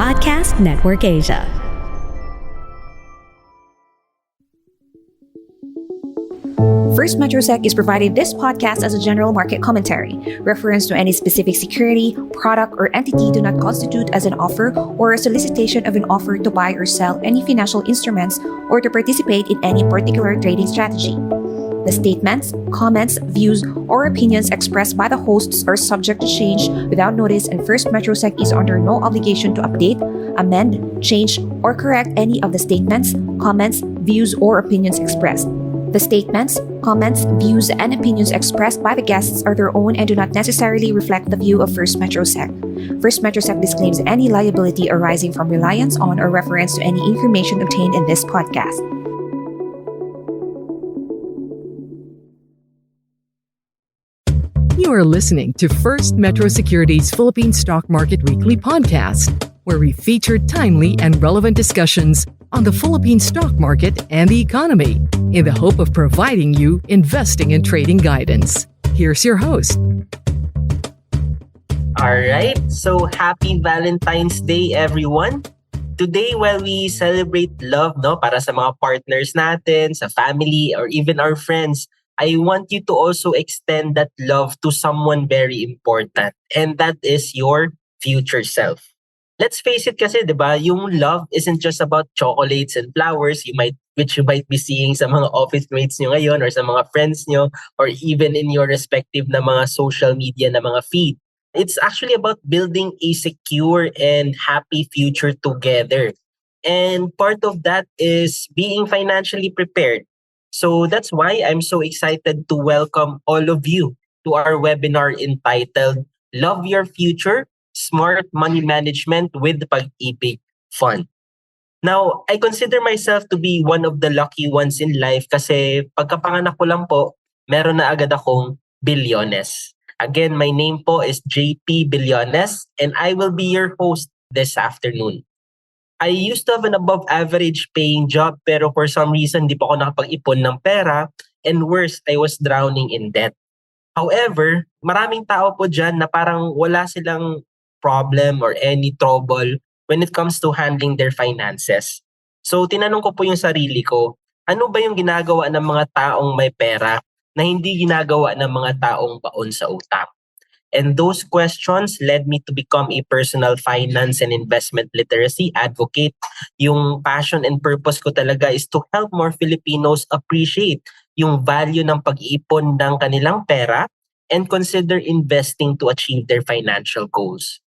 Podcast Network Asia. First Metrosec is providing this podcast as a general market commentary. Reference to any specific security, product, or entity do not constitute as an offer or a solicitation of an offer to buy or sell any financial instruments or to participate in any particular trading strategy. The statements, comments, views, or opinions expressed by the hosts are subject to change without notice, and First Metrosec is under no obligation to update, amend, change, or correct any of the statements, comments, views, or opinions expressed. The statements, comments, views, and opinions expressed by the guests are their own and do not necessarily reflect the view of First Metrosec. First Metrosec disclaims any liability arising from reliance on or reference to any information obtained in this podcast. You are listening to First Metro Securities Philippine Stock Market Weekly Podcast, where we feature timely and relevant discussions on the Philippine stock market and the economy in the hope of providing you investing and trading guidance. Here's your host. Alright, so happy Valentine's Day everyone! Today, while we celebrate love para sa mga partners natin, sa family, or even our friends, I want you to also extend that love to someone very important, and that is your future self. Let's face it kasi, di ba, yung love isn't just about chocolates and flowers which you might be seeing sa mga office mates nyo ngayon or sa mga friends nyo or even in your respective na mga social media na mga feed. It's actually about building a secure and happy future together. And part of that is being financially prepared. So that's why I'm so excited to welcome all of you to our webinar entitled Love Your Future, Smart Money Management with Pag-ibig Fund. Now, I consider myself to be one of the lucky ones in life kasi pagkapanganak ko lang po, meron na agad akong bilyones. Again, my name po is JP Bilyones and I will be your host this afternoon. I used to have an above average paying job pero for some reason di pa ako nakapag-ipon ng pera and worse, I was drowning in debt. However, maraming tao po dyan na parang wala silang problem or any trouble when it comes to handling their finances. So tinanong ko po yung sarili ko, ano ba yung ginagawa ng mga taong may pera na hindi ginagawa ng mga taong baon sa utang? And those questions led me to become a personal finance and investment literacy advocate. Yung passion and purpose ko talaga is to help more Filipinos appreciate yung value ng pag-iipon ng kanilang pera and consider investing to achieve their financial goals.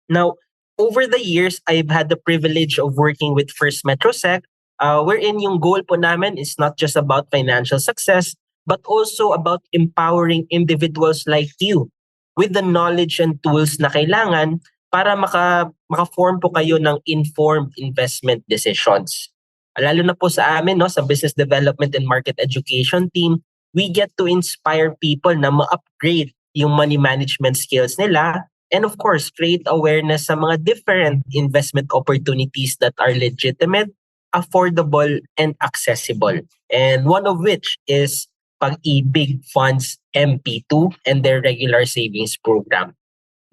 Now, over the years, I've had the privilege of working with First Metrosec, wherein yung goal po namin is not just about financial success, but also about empowering individuals like you with the knowledge and tools na kailangan para maka-form po kayo ng informed investment decisions. Lalo na po sa amin, sa Business Development and Market Education team, we get to inspire people na ma-upgrade yung money management skills nila and of course, create awareness sa mga different investment opportunities that are legitimate, affordable, and accessible. And one of which is Pag-ibig Funds MP2 and their regular savings program.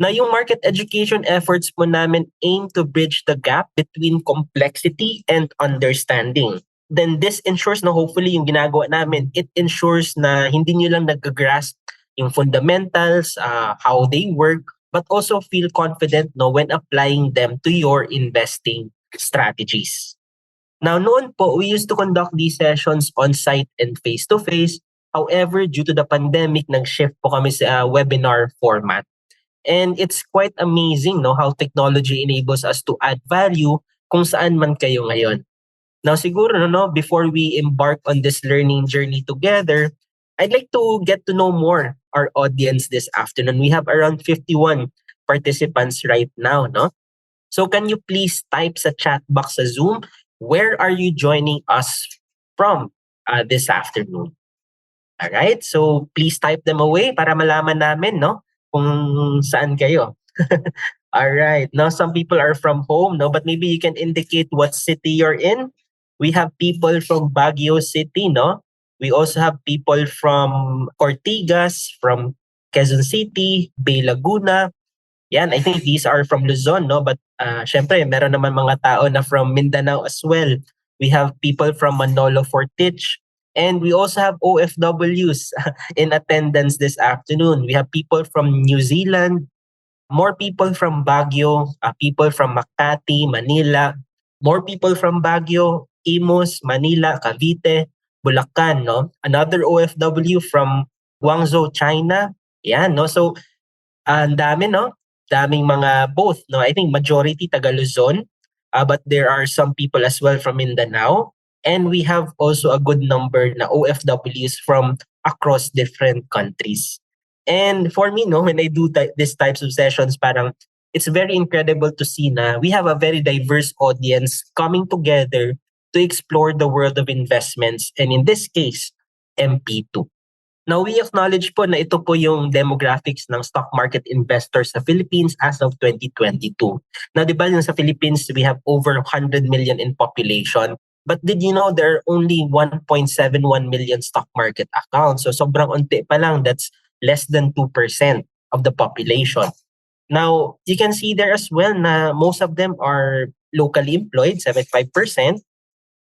Now, yung market education efforts po namin aim to bridge the gap between complexity and understanding. Then this ensures na hopefully yung ginagawa namin, it ensures na hindi nyo lang nag-grasp yung fundamentals, how they work, but also feel confident when applying them to your investing strategies. Now, noon po, we used to conduct these sessions on-site and face-to-face. However, due to the pandemic, nag-shift po kami sa webinar format. And it's quite amazing how technology enables us to add value kung saan man kayo ngayon. Now, siguro, before we embark on this learning journey together, I'd like to get to know more our audience this afternoon. We have around 51 participants right now, So can you please type sa chat box sa Zoom, where are you joining us from this afternoon? Alright, so please type them away para malaman namin, kung saan kayo. Alright, now some people are from home, but maybe you can indicate what city you're in. We have people from Baguio City, We also have people from Ortigas, from Quezon City, Bay Laguna, Yan, I think these are from Luzon, no? But syempre, meron naman mga tao na from Mindanao as well. We have people from Manolo Fortich, and we also have OFWs in attendance this afternoon. We have people from New Zealand, more people from Baguio, people from Makati, Manila, more people from Baguio, Imus, Manila, Cavite, Bulacan, no? Another OFW from Guangzhou, China. Yan, no? So, ang dami, no? Daming mga both, no? I think majority taga Luzon, but there are some people as well from Mindanao. And we have also a good number na OFWs from across different countries. And for me, no, when I do these types of sessions, parang it's very incredible to see na we have a very diverse audience coming together to explore the world of investments. And in this case, MP2. Now, we acknowledge po na ito po yung demographics ng stock market investors sa Philippines as of 2022. Now, di ba yung sa Philippines, we have over 100 million in population. But did you know there are only 1.71 million stock market accounts? So sobrang unti pa lang. That's less than 2% of the population. Now, you can see there as well na most of them are locally employed, 75%.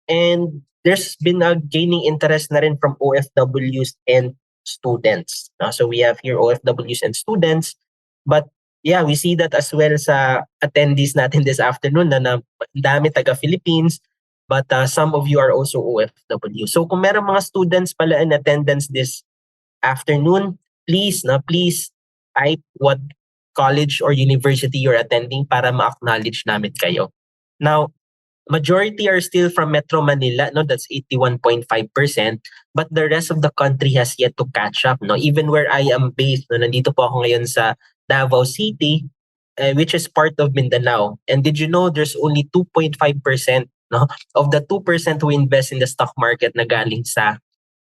And there's been a gaining interest na rin from OFWs and students. So we have here OFWs and students. But yeah, we see that as well sa attendees natin this afternoon na dami taga-Philippines. But some of you are also OFW. So kung meron mga students pala in attendance this afternoon, please type what college or university you're attending para ma-acknowledge namin kayo. Now, majority are still from Metro Manila, no? That's 81.5%. But the rest of the country has yet to catch up, no? Even where I am based, no? Nandito po ako ngayon sa Davao City, which is part of Mindanao. And did you know there's only 2.5%, no, of the 2% who invest in the stock market na galing sa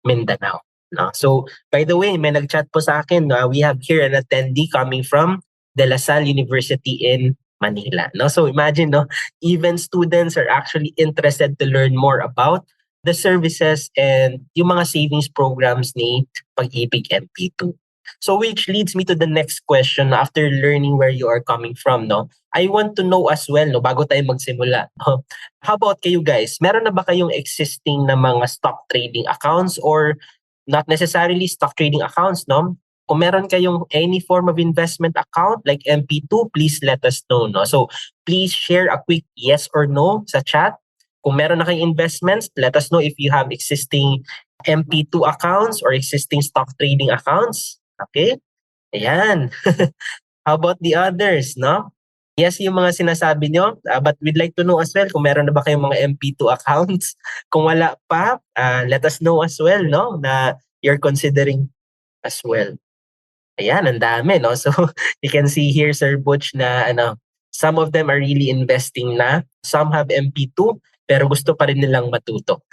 Mindanao. No? So, by the way, may nag-chat po sa akin. We have here an attendee coming from De La Salle University in Manila. No? So imagine, no, even students are actually interested to learn more about the services and yung mga savings programs ni Pag-ibig MP2. So which leads me to the next question after learning where you are coming from, no? I want to know as well, no, bago tayo magsimula, no? How about kayo guys? Meron na ba kayong existing na mga stock trading accounts or not necessarily stock trading accounts, no? Kung meron kayong any form of investment account like MP2, please let us know, no? So please share a quick yes or no sa chat. Kung meron na kayong investments, let us know if you have existing MP2 accounts or existing stock trading accounts. Okay? Ayan. How about the others, no? Yes, yung mga sinasabi nyo, but we'd like to know as well kung meron na ba kayong mga MP2 accounts. Kung wala pa, let us know as well, no? Na you're considering as well. Ayan, ang dami, no? So, you can see here, Sir Butch, na some of them are really investing na. Some have MP2, pero gusto pa rin nilang matuto.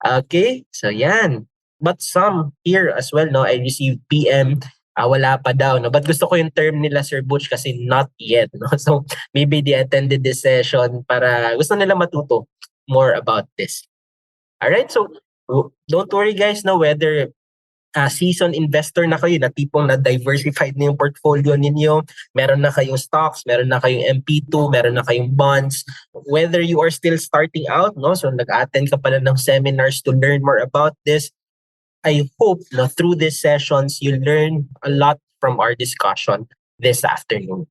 Okay? So, yan. But some here as well, no? I received PM, wala pa daw, no? But gusto ko yung term nila, Sir Butch, kasi not yet, no? So, maybe they attended this session para gusto nila matuto more about this. Alright? So, don't worry, guys, no? Whether seasoned investor na kayo, na tipong na-diversified na yung portfolio ninyo, meron na kayong stocks, meron na kayong MP2, meron na kayong bonds, whether you are still starting out, no? So nag-attend ka pala ng seminars to learn more about this, I hope na through these sessions, you learn a lot from our discussion this afternoon.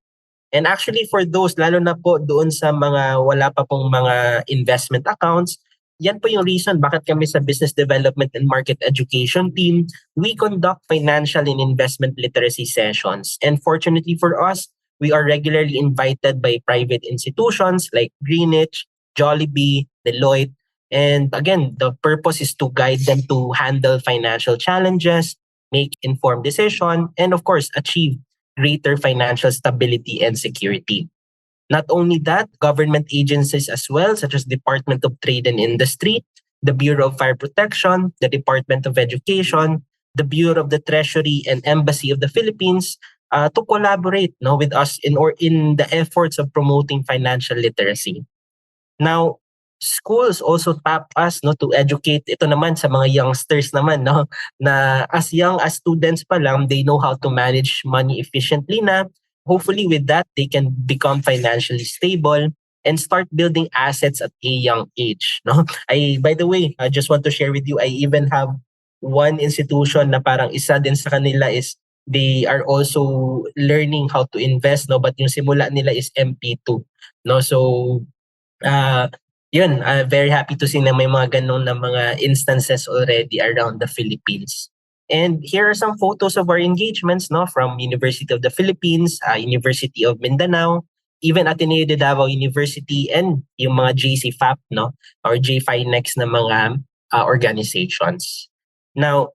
And actually for those, lalo na po doon sa mga wala pa pong mga investment accounts, yan po yung reason bakit kami sa Business Development and Market Education team, we conduct financial and investment literacy sessions. And fortunately for us, we are regularly invited by private institutions like Greenwich, Jollibee, Deloitte. And again, the purpose is to guide them to handle financial challenges, make informed decisions, and of course, achieve greater financial stability and security. Not only that, government agencies as well, such as Department of Trade and Industry, the Bureau of Fire Protection, the Department of Education, the Bureau of the Treasury, and Embassy of the Philippines to collaborate, no, with us in the efforts of promoting financial literacy. Now, schools also tap us, no, to educate ito naman sa mga youngsters naman, no, na as young as students pa lang, they know how to manage money efficiently na. hopefully with that, they can become financially stable and start building assets at a young age. No, by the way, I just want to share with you, I even have one institution na parang isa din sa kanila is they are also learning how to invest, no, but yung simula nila is MP2, no. So uh yun, very happy to see na may mga ganun na mga instances already around the Philippines. And here are some photos of our engagements, no, from University of the Philippines, University of Mindanao, even Ateneo de Davao University, and yung mga JCFAP, no, or JFINEX na mga organizations. Now,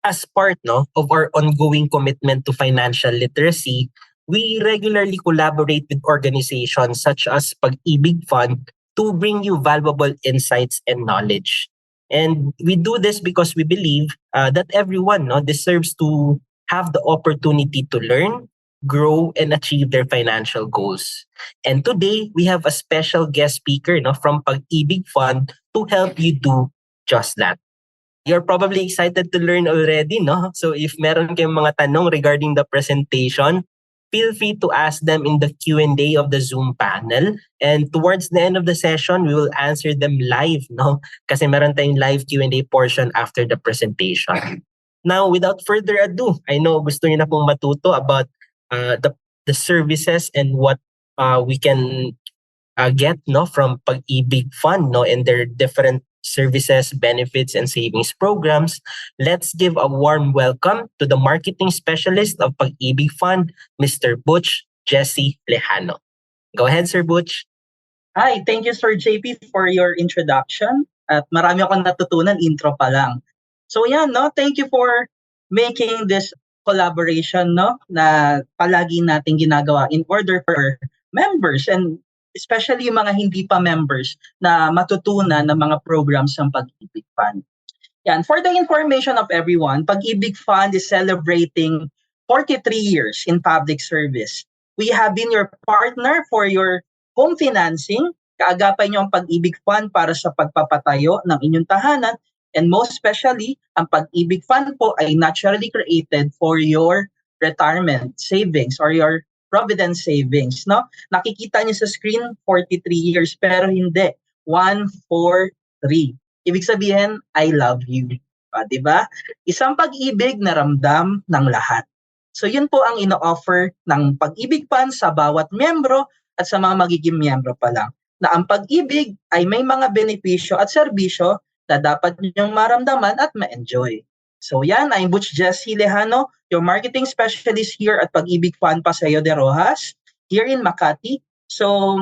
as part, no, of our ongoing commitment to financial literacy, we regularly collaborate with organizations such as Pag-ibig Fund to bring you valuable insights and knowledge. And we do this because we believe that everyone, no, deserves to have the opportunity to learn, grow, and achieve their financial goals. And today, we have a special guest speaker, no, from Pag-ibig Fund to help you do just that. You're probably excited to learn already, no? So if meron kayong mga tanong regarding the presentation, feel free to ask them in the Q&A of the Zoom panel. And towards the end of the session, we will answer them live, no? Kasi meron tayong live Q&A portion after the presentation. Now, without further ado, I know gusto niyo na pong matuto about the services and what we can get, no, from Pag-ibig Fund, no, and their different services, benefits, and savings programs. Let's give a warm welcome to the marketing specialist of Pag-ibig Fund, Mr. Butch Jesse Lejano. Go ahead, Sir Butch. Hi, thank you, Sir JP, for your introduction. At marami akong natutunan, intro pa lang. So yan, no, thank you for making this collaboration, no, na palagi nating ginagawa in order for members and especially yung mga hindi pa members na matutunan ng mga programs ng Pag-ibig Fund. Yan. For the information of everyone, Pag-ibig Fund is celebrating 43 years in public service. We have been your partner for your home financing. Kaagapay nyo ang Pag-ibig Fund para sa pagpapatayo ng inyong tahanan. And most especially, ang Pag-ibig Fund po ay naturally created for your retirement savings or your provident savings, no? Nakikita niyo sa screen 43 years pero hindi 143. Ibig sabihin, I love you. Di ba? Isang pag-ibig na ramdam ng lahat. So yun po ang ino-offer ng Pag-ibig Fund sa bawat miyembro at sa mga magiging miyembro pa lang. Na ang pag-ibig ay may mga benepisyo at serbisyo na dapat niyong maramdaman at ma-enjoy. So yan, I'm Butch Jesse Lejano, your marketing specialist here at Pag-ibig Fund Paseo de Rojas, here in Makati. So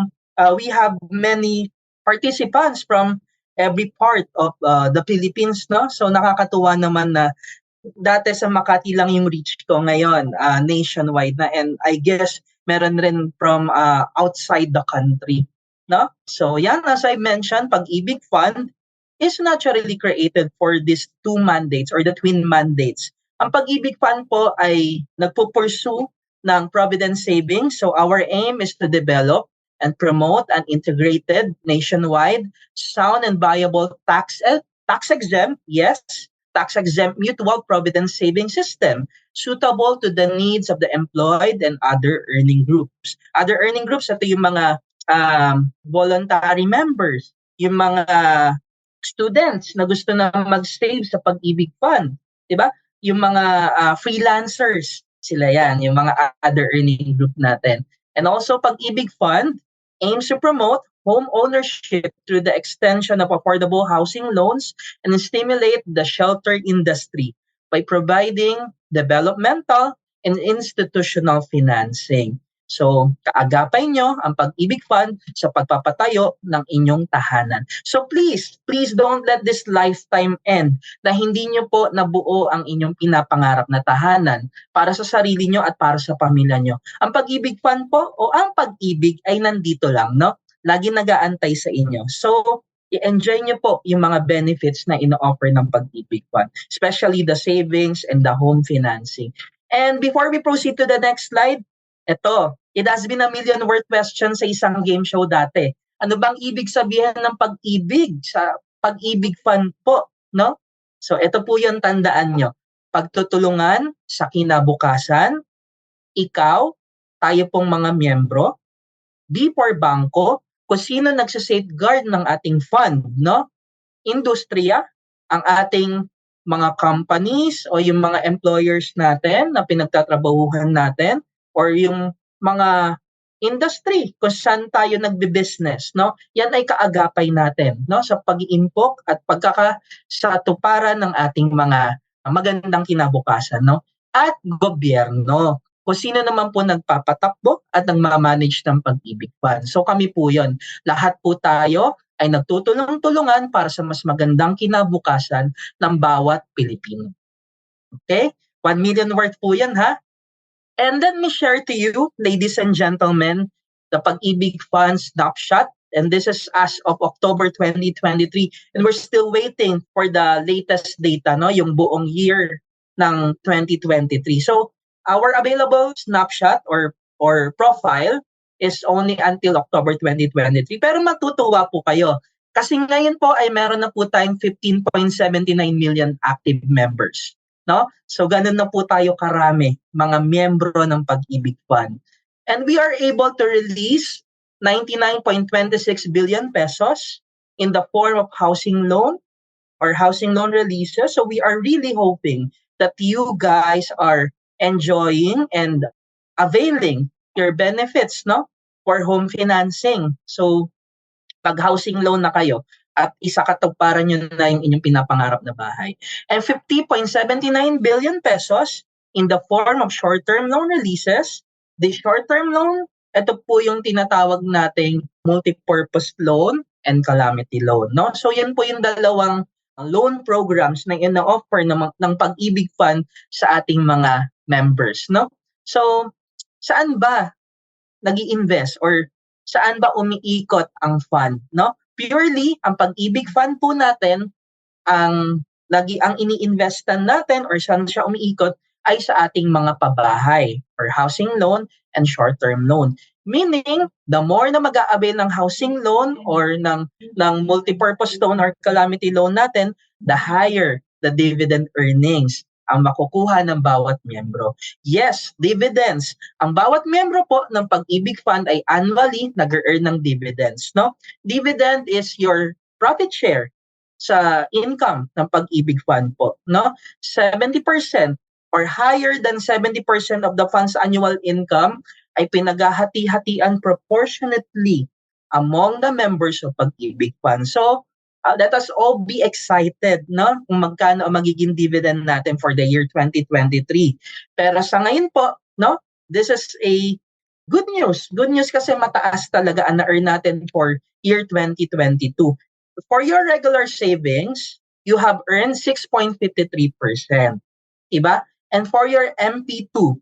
we have many participants from every part of the Philippines, no? So nakakatuwa naman na dati sa Makati lang yung reach ko ngayon, nationwide na, and I guess meron rin from outside the country, no? So yan, as I mentioned, Pag-ibig Fund is naturally created for these two mandates or the twin mandates. Ang Pag-ibig Fund po ay nagpo-pursue ng provident savings. So our aim is to develop and promote an integrated, nationwide, sound and viable tax-exempt mutual provident saving system suitable to the needs of the employed and other earning groups. Other earning groups, ito yung mga voluntary members, yung mga students na gusto na mag-save sa Pag-ibig Fund, 'di ba? Yung mga freelancers, sila 'yan, yung mga other earning group natin. And also Pag-ibig Fund aims to promote home ownership through the extension of affordable housing loans and stimulate the shelter industry by providing developmental and institutional financing. So, kaagapay nyo ang Pag-ibig Fund sa pagpapatayo ng inyong tahanan. So please don't let this lifetime end na hindi nyo po nabuo ang inyong pinapangarap na tahanan para sa sarili nyo at para sa pamilya nyo. Ang Pag-ibig Fund po o ang pag-ibig ay nandito lang, no? Lagi nag-aantay sa inyo. So, i-enjoy nyo po yung mga benefits na ino-offer ng Pag-ibig Fund, especially the savings and the home financing. And before we proceed to the next slide, ito, it has been a million word question sa isang game show dati. Ano bang ibig sabihin ng pag-ibig sa Pag-ibig Fund po, no? So ito po yung tandaan nyo. Pagtutulungan sa kinabukasan, ikaw tayo pong mga miyembro, B for bangko, kung sino nagsa-safeguard ng ating fund, no? Industriya, ang ating mga companies o yung mga employers natin na pinagtatrabahuhan natin, or yung mga industry kung saan tayo nagbe-business, no? Yan ay kaagapay natin, no, sa pag-iimpok at pagkakasatuparan ng ating mga magandang kinabukasan, no? At gobyerno, kung sino naman po nagpapatakbo at nagma-manage ng Pag-ibig Fund. So kami po 'yon. Lahat po tayo ay nagtutulong-tulungan para sa mas magandang kinabukasan ng bawat Pilipino. Okay? 1 million worth po yan, ha? And let me share to you, ladies and gentlemen, the Pag-ibig Fund snapshot. And this is as of October 2023. And we're still waiting for the latest data, no? Yung buong year ng 2023. So, our available snapshot or profile is only until October 2023. Pero matutuwa po kayo. Kasi ngayon po ay meron na po tayong 15.79 million active members. No? So ganun na po tayo karami, mga miyembro ng Pag-ibig Fund. And we are able to release 99.26 billion pesos in the form of housing loan or housing loan releases. So we are really hoping that you guys are enjoying and availing your benefits, no, for home financing. So pag housing loan na kayo at isakatuparan nyo na yung inyong pinapangarap na bahay. And 50.79 billion pesos in the form of short-term loan releases. The short-term loan, ito po yung tinatawag nating multi-purpose loan and calamity loan, no? So yan po yung dalawang loan programs na ina-offer ng Pag-ibig Fund sa ating mga members, no? So saan ba nag-i-invest or saan ba umiikot ang fund, no? Purely ang Pag-ibig Fund po natin, ang ini-investan natin or saan siya umiikot ay sa ating mga pabahay or housing loan and short-term loan. Meaning, the more na mag-a-avail ng housing loan or ng multipurpose loan or calamity loan natin, the higher the dividend earnings ang makukuha ng bawat miyembro. Yes, dividends. Ang bawat miyembro po ng Pag-ibig Fund ay annually nag-earn ng dividends, no? Dividend is your profit share sa income ng Pag-ibig Fund po, no? 70% or higher than 70% of the fund's annual income ay pinaghahati-hatian proportionately among the members of Pag-ibig Fund. So, let us all be excited, no? Kung magkano ang magiging dividend natin for the year 2023. Pero sa ngayon po, no? This is a good news. Good news kasi mataas talaga ang na-earn natin for year 2022. For your regular savings, you have earned 6.53%. Diba? And for your MP2,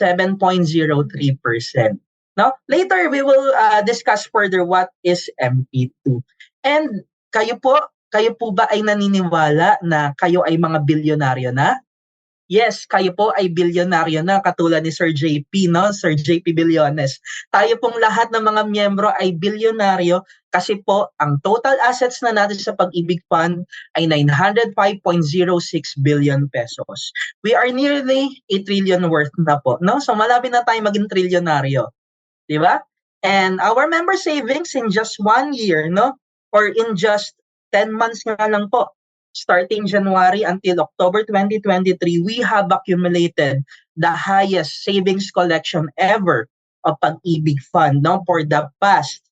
7.03%. No? Later, we will discuss further what is MP2. And kayo po ba ay naniniwala na kayo ay mga bilyonaryo na? Yes, kayo po ay bilyonaryo na katulad ni Sir JP, no? Sir JP Bilyones. Tayo pong lahat ng mga miyembro ay bilyonaryo kasi po ang total assets na natin sa Pag-ibig Fund ay 905.06 billion pesos. We are nearly 1 trillion worth na po, no? So malapit na tayo maging trilyonaryo. Di ba? And our member savings in just 1 year, no? Or in just 10 months nga lang po, starting January until October 2023, we have accumulated the highest savings collection ever of Pag-ibig Fund, no? For the past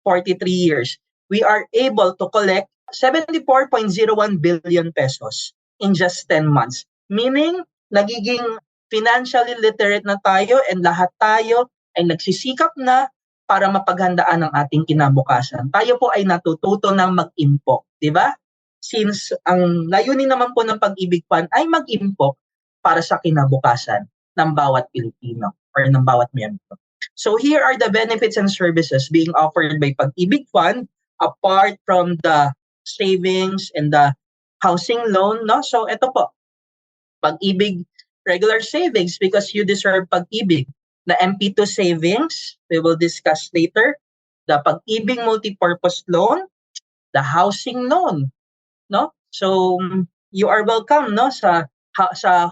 43 years. We are able to collect 74.01 billion pesos in just 10 months. Meaning, nagiging financially literate na tayo and lahat tayo ay nagsisikap na para mapaghandaan ang ating kinabukasan. Tayo po ay natututo ng mag-impok, di ba? Since ang layunin naman po ng Pag-ibig Fund ay mag-impok para sa kinabukasan ng bawat Pilipino or ng bawat miyembro. So here are the benefits and services being offered by Pag-ibig Fund apart from the savings and the housing loan, no? So ito po, Pag-ibig regular savings because you deserve Pag-ibig. The MP2 savings, we will discuss later. The Pag-ibig multipurpose loan, the housing loan, no? So you are welcome, no, sa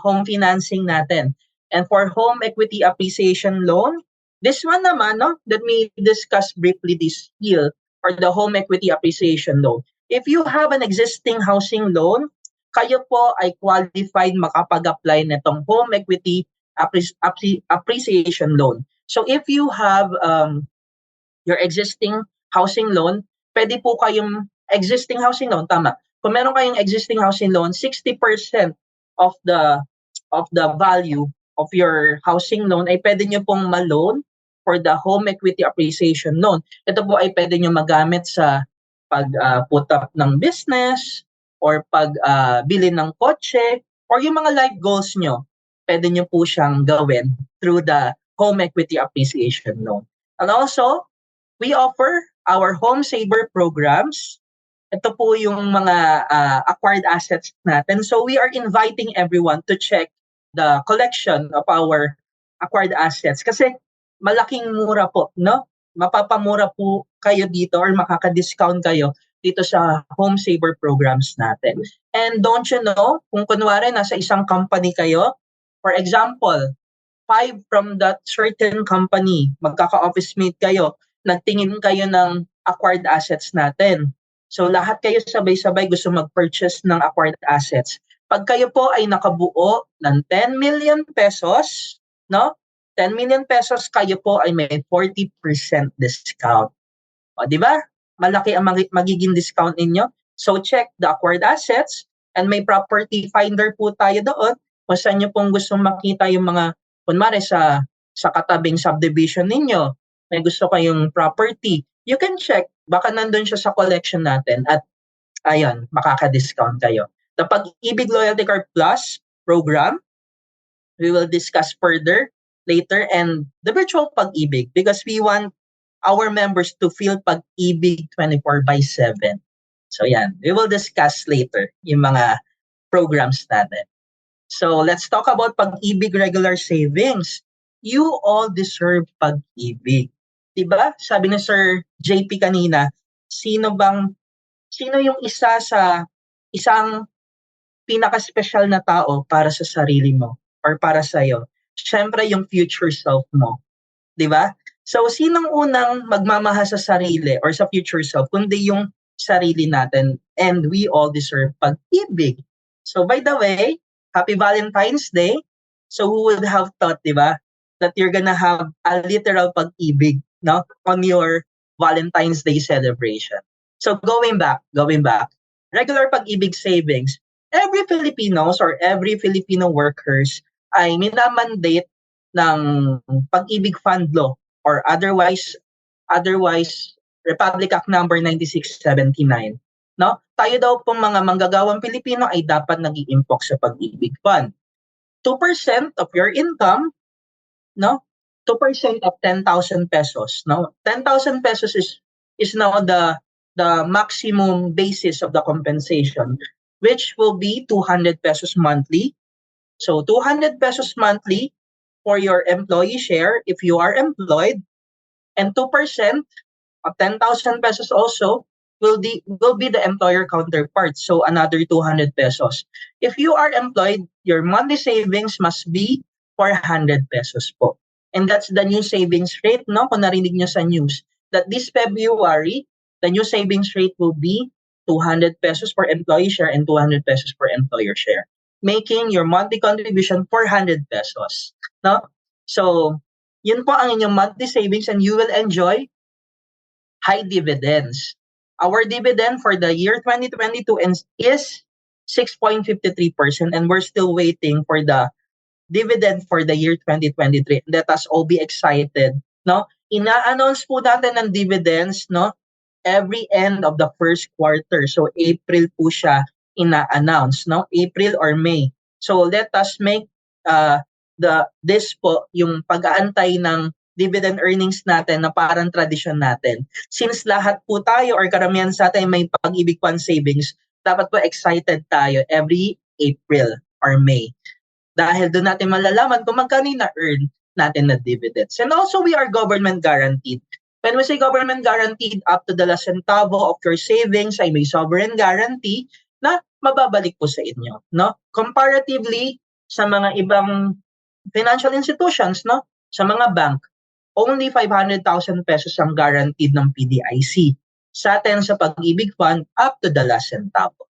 home financing natin. And for home equity appreciation loan, this one naman, no, let me discuss briefly this here, or the home equity appreciation loan. If you have an existing housing loan, kayo po ay qualified makapag-apply nitong home equity appreciation loan. So if you have your existing housing loan, pwede po kayong existing housing loan, tama. Kung meron kayong existing housing loan, 60% of the value of your housing loan ay pwede nyo pong ma-loan for the home equity appreciation loan. Ito po ay pwede nyo magamit sa put up ng business or bili ng kotse or yung mga life goals nyo. Pwede nyo po siyang gawin through the home equity appreciation loan. And also, we offer our Home Saver programs. Ito po yung mga acquired assets natin. So we are inviting everyone to check the collection of our acquired assets kasi malaking mura po, no? Mapapamura po kayo dito or makaka-discount kayo dito sa Home Saver programs natin. And don't you know, kung kunwari nasa isang company kayo, for example, 5 from that certain company, magkaka-office mate kayo, nagtingin kayo ng acquired assets natin. So lahat kayo sabay-sabay gusto mag-purchase ng acquired assets. Pag kayo po ay nakabuo ng 10 million pesos, no? 10 million pesos, kayo po ay may 40% discount. O, di ba? Malaki ang magiging discount ninyo. So check the acquired assets and may property finder po tayo doon kung saan nyo pong gusto makita yung mga, kunwari sa katabing subdivision ninyo, may gusto kayong property, you can check. Baka nandun siya sa collection natin at ayun, makaka-discount kayo. The Pag-ibig Loyalty Card Plus program, we will discuss further later, and the virtual Pag-ibig because we want our members to feel Pag-ibig 24/7. So yan, we will discuss later yung mga programs natin. So let's talk about Pag-ibig regular savings. You all deserve Pag-ibig. Diba? Sabi ni Sir JP kanina, sino yung isa sa isang pinaka-special na tao para sa sarili mo or para sa iyo? Syempre yung future self mo. Diba? So sinong unang magmamahal sa sarili or sa future self kundi yung sarili natin, and we all deserve Pag-ibig. So by the way, Happy Valentine's Day. So who would have thought, diba, that you're gonna have a literal Pag-ibig, no, on your Valentine's Day celebration. So going back, regular Pag-ibig savings, every Filipinos or every Filipino workers ay minamandate ng Pag-ibig Fund Law or otherwise Republic Act number 9679. No? Tayo daw pong mga manggagawang Pilipino ay dapat nag-iimpok sa Pag-ibig Fund. 2% of your income, no? 2% of 10,000 pesos, no? 10,000 pesos is now the maximum basis of the compensation, which will be 200 pesos monthly. So 200 pesos monthly for your employee share if you are employed, and 2% of 10,000 pesos also will be the employer counterpart, so another 200 pesos. If you are employed, your monthly savings must be 400 pesos po. And that's the new savings rate, no? Kung narinig nyo sa news, that this February, the new savings rate will be 200 pesos for employee share and 200 pesos for employer share, making your monthly contribution 400 pesos, no? So, yun po ang inyong monthly savings, and you will enjoy high dividends. Our dividend for the year 2022 is 6.53%, and we're still waiting for the dividend for the year 2023. Let us all be excited, no? Ina-announce po natin ng dividends, no, every end of the first quarter. So April po siya ina-announce, no? April or May. So let us make this po yung pag-aantay ng dividend earnings natin na parang tradisyon natin. Since lahat po tayo or karamihan sa atin may Pag-ibig Fund savings, dapat po excited tayo every April or May. Dahil doon natin malalaman kung magkano na-earn natin na dividends. And also, we are government guaranteed. When we say government guaranteed, up to the last centavo of your savings ay may sovereign guarantee na mababalik po sa inyo, no? Comparatively sa mga ibang financial institutions, no? Sa mga bank, only 500,000 pesos ang guaranteed ng PDIC. Sa atin sa Pag-ibig Fund, up to the last centavo.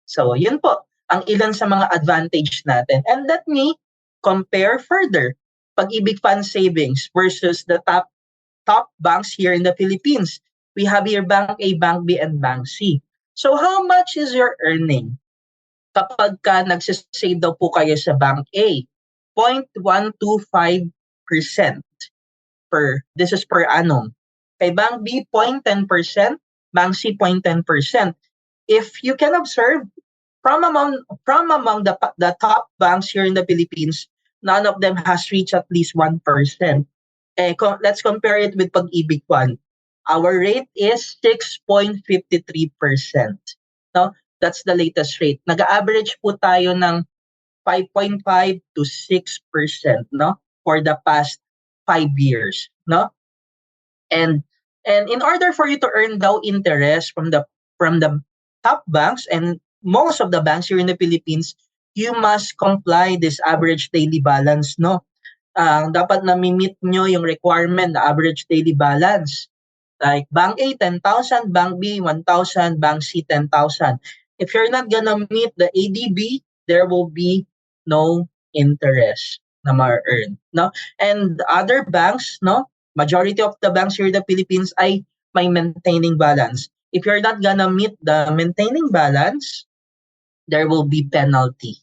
So, yun po ang ilan sa mga advantage natin. And let me compare further Pag-ibig Fund savings versus the top banks here in the Philippines. We have here Bank A, Bank B, and Bank C. So, how much is your earning? Kapag ka nagsisave daw po kayo sa Bank A, 0.125% this is per annum. Kay Bank B, 0.10%, Bank C, 0.10%. If you can observe, from among the top banks here in the Philippines, none of them has reached at least 1%. Let's compare it with Pag-ibig Fund. Our rate is 6.53%. No? That's the latest rate. Nag-average po tayo ng 5.5 to 6%, no? For the past 5 years, no? And in order for you to earn daw interest from the top banks and most of the banks here in the Philippines, you must comply this average daily balance, no? Dapat na-meet nyo yung requirement na average daily balance. Like Bank A, 10,000, Bank B, 1,000, Bank C, 10,000. If you're not gonna meet the ADB, there will be no interest na ma-earn, no? And other banks, no? Majority of the banks here in the Philippines ay may maintaining balance. If you're not gonna meet the maintaining balance, there will be penalty.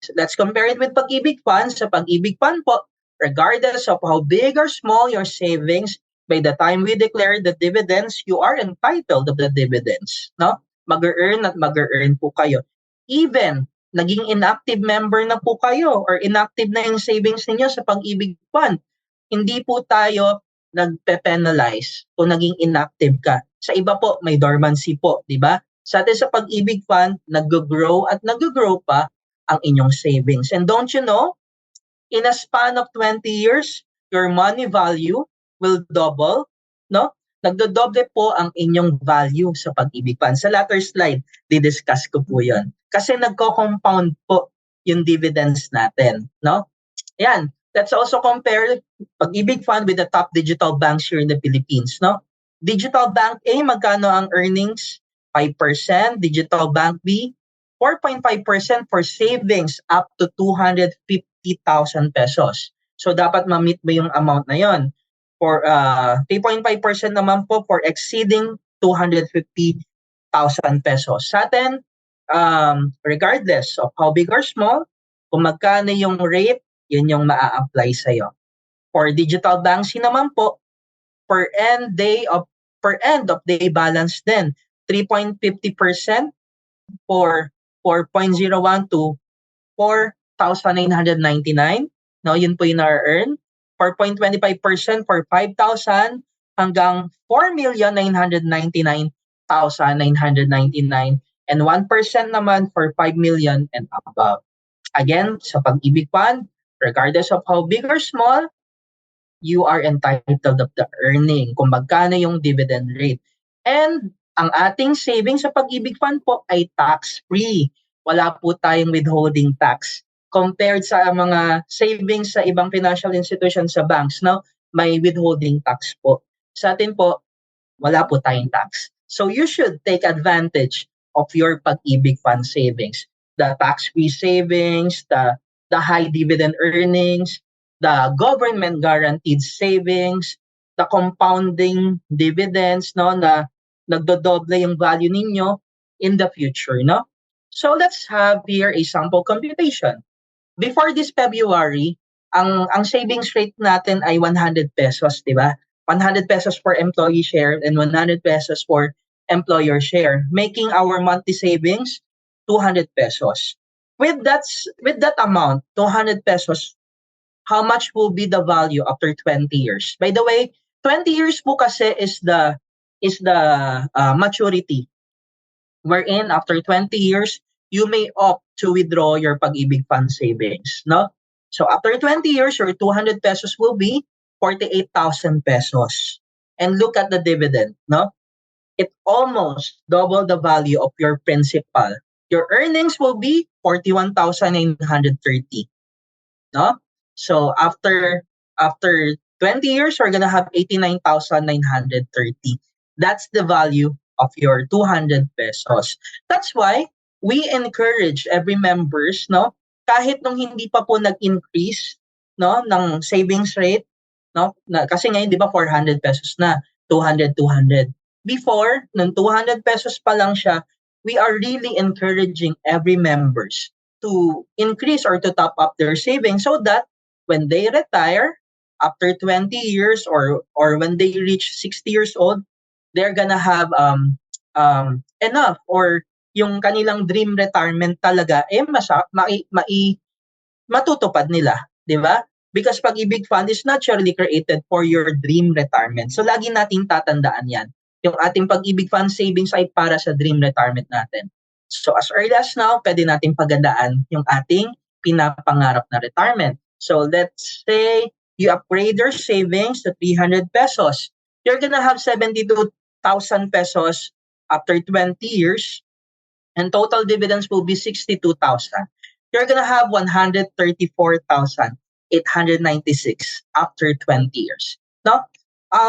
So let's compare it with Pag-ibig Fund. Sa Pag-ibig Fund po, regardless of how big or small your savings, by the time we declare the dividends, you are entitled of the dividends, no? Mag-earn at mag-earn po kayo. Even naging inactive member na po kayo or inactive na yung savings niyo sa Pag-ibig Fund, hindi po tayo nagpe-penalize kung naging inactive ka. Sa iba po, may dormancy po, di ba? Sa atin sa Pag-ibig Fund, nag-grow at nag-grow pa ang inyong savings. And don't you know, in a span of 20 years, your money value will double, no? Nagdodoble po ang inyong value sa Pag-ibig Fund. Sa latter slide, didiscuss ko po yun. Kasi nagko-compound po yung dividends natin, no? Yan. Let's also compare Pag-ibig Fund with the top digital banks here in the Philippines, no? Digital Bank A, magkano ang earnings? 5%. Digital Bank B, 4.5% for savings up to 250,000 pesos. So, dapat ma-meet mo yung amount na yon. For 3.5% naman po for exceeding 250,000 pesos. Sa atin, regardless of how big or small, kung magkano yung rate, yun yung maa-apply sa'yo. For digital banks naman po, per end of day balance din, 3.50% for 4.01 to 4,999. No, yun po yung na-earn. 4.25% for 5,000 hanggang 4,999,999 and 1% naman for 5 million and above. Again, sa Pag-ibig Fund, regardless of how big or small, you are entitled of the earning kung magkano yung dividend rate. And ang ating savings sa Pag-ibig Fund po ay tax-free. Wala po tayong withholding tax. Compared sa mga savings sa ibang financial institutions sa banks, no, may withholding tax po. Sa atin po, wala po tayong tax. So you should take advantage of your Pag-ibig Fund savings. The tax-free savings, the high dividend earnings, the government guaranteed savings, the compounding dividends, no, na nagdodoble yung value ninyo in the future, no? So let's have here a sample computation. Before this February, ang savings rate natin ay 100 pesos, di ba? 100 pesos for employee share and 100 pesos for employer share, making our monthly savings 200 pesos. With that amount, 200 pesos, how much will be the value after 20 years? By the way, 20 years po kasi is the maturity. Wherein after 20 years, you may opt to withdraw your Pag-ibig Fund savings, no? So after 20 years, your 200 pesos will be 48,000 pesos. And look at the dividend, no? It almost double the value of your principal. Your earnings will be 41,930, no? So after 20 years, we're gonna have 89,930. That's the value of your 200 pesos. That's why we encourage every members, no, kahit nung hindi pa po nag-increase, no, ng savings rate, no, kasi ngayon 'di ba 400 pesos na, 200, 200. Before, nung 200 pesos pa lang siya, we are really encouraging every members to increase or to top up their savings so that when they retire after 20 years or when they reach 60 years old, they're gonna have enough, or yung kanilang dream retirement talaga matutupad nila, 'di ba? Because Pag-ibig Fund is naturally created for your dream retirement. So lagi nating tatandaan 'yan. Yung ating Pag-ibig Fund savings ay para sa dream retirement natin. So as early as now, pwede nating pagandaan yung ating pinapangarap na retirement. So let's say you upgrade your savings to 300 pesos. You're gonna have 72,000 pesos after 20 years, and total dividends will be 62,000. You're gonna have 134,896 after 20 years. No?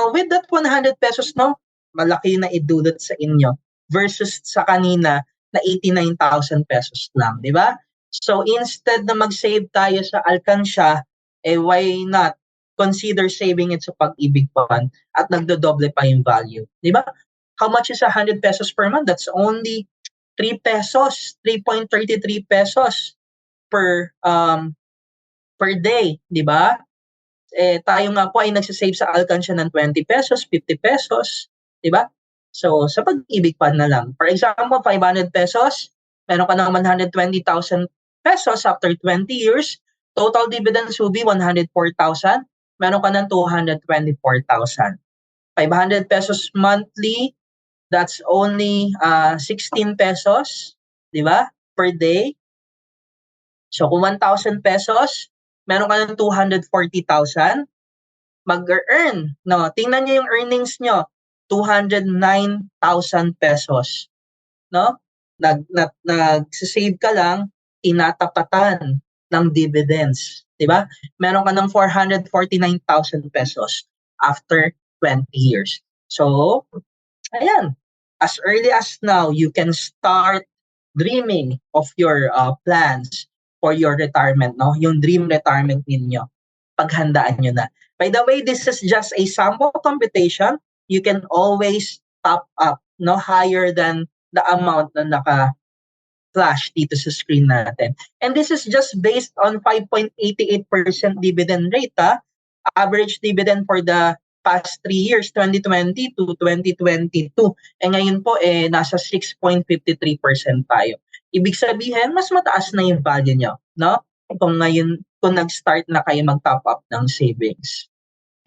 With that 100 pesos, no, malaki na idulot sa inyo versus sa kanina na 89,000 pesos lang, di ba? So instead na mag-save tayo sa alkansya, why not consider saving it sa Pag-ibig Fund at nagdodoble pa yung value, di ba? How much is 100 pesos per month? That's only 3 pesos, 3.33 pesos per day, di ba? Tayo nga po ay nagsasave sa alkansya ng 20 pesos, 50 pesos, di ba? So, sa Pag-ibig Fund na lang. For example, 500 pesos, meron ka ng 120,000 pesos after 20 years, total dividends will be 104,000, meron ka ng 224,000. 500 pesos monthly, that's only 16 pesos, di ba? Per day. So kung 1,000 pesos, meron ka ng 240,000, mag-earn, no? Tingnan niyo yung earnings niyo, 209,000 pesos, no? Nag-save ka lang, tinatapatan ng dividends, di ba? Meron ka ng 449,000 pesos after 20 years. So, ayan, as early as now, you can start dreaming of your plans for your retirement, no? Yung dream retirement ninyo, paghandaan nyo na. By the way, this is just a sample computation. You can always top up, no, higher than the amount na naka-flash dito sa screen natin. And this is just based on 5.88% dividend rate, average dividend for the past 3 years, 2020 to 2022. Ngayon po, nasa 6.53% tayo. Ibig sabihin, mas mataas na yung value nyo, no? Kung nag-start na kayo mag-top up ng savings.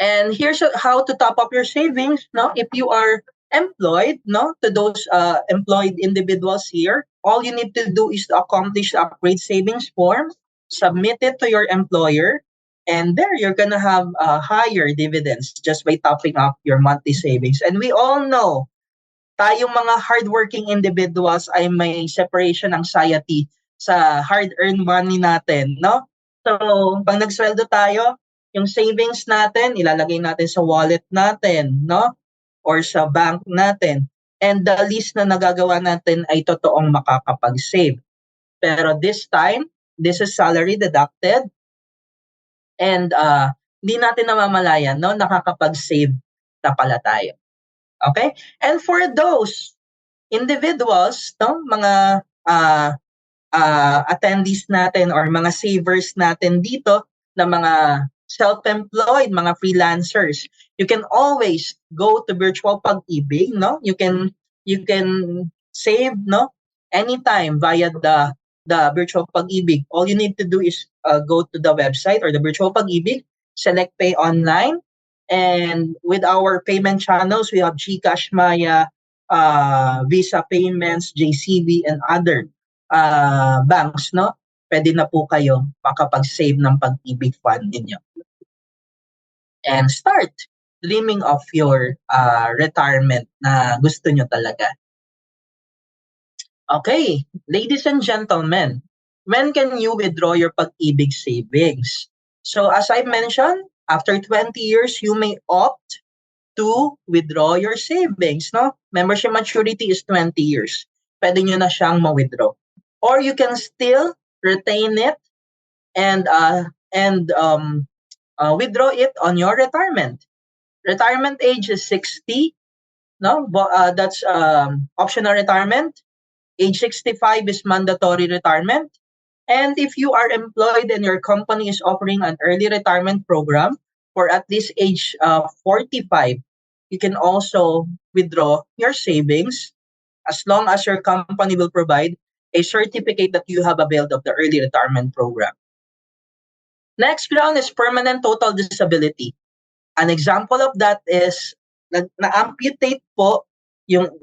And here's how to top up your savings, no? If you are employed, no? To those employed individuals here, all you need to do is to accomplish the upgrade savings form, submit it to your employer, and there you're gonna have higher dividends just by topping up your monthly savings. And we all know, tayong mga hardworking individuals ay may separation anxiety sa hard-earned money natin, no? So, pag nagsweldo tayo, yung savings natin, ilalagay natin sa wallet natin, no? Or sa bank natin. And the least na nagagawa natin ay totoong makakapag-save. Pero this time, this is salary deducted. And hindi natin namamalayan, no? Nakakapag-save na pala tayo. Okay? And for those individuals, no, mga attendees natin or mga savers natin dito na mga self-employed, mga freelancers, you can always go to Virtual Pag-ibig, no? You can save, no, anytime via the Virtual Pag-ibig. All you need to do is go to the website or the Virtual Pag-ibig, select Pay Online, and with our payment channels, we have GCash, Maya, Visa Payments, JCB, and other banks, no? Pwede na po kayo makapag-save ng Pag-ibig Fund ninyo. And start dreaming of your retirement na gusto nyo talaga. Okay, ladies and gentlemen, when can you withdraw your Pag-ibig savings? So as I mentioned, after 20 years, you may opt to withdraw your savings, no? Membership maturity is 20 years. Pwede nyo na siyang ma-withdraw. Or you can still retain it and withdraw it on your retirement. Retirement age is 60, no? That's optional retirement. Age 65 is mandatory retirement. And if you are employed and your company is offering an early retirement program for at least age 45, you can also withdraw your savings as long as your company will provide a certificate that you have availed of the early retirement program. Next ground is permanent total disability. An example of that is na-amputate po yung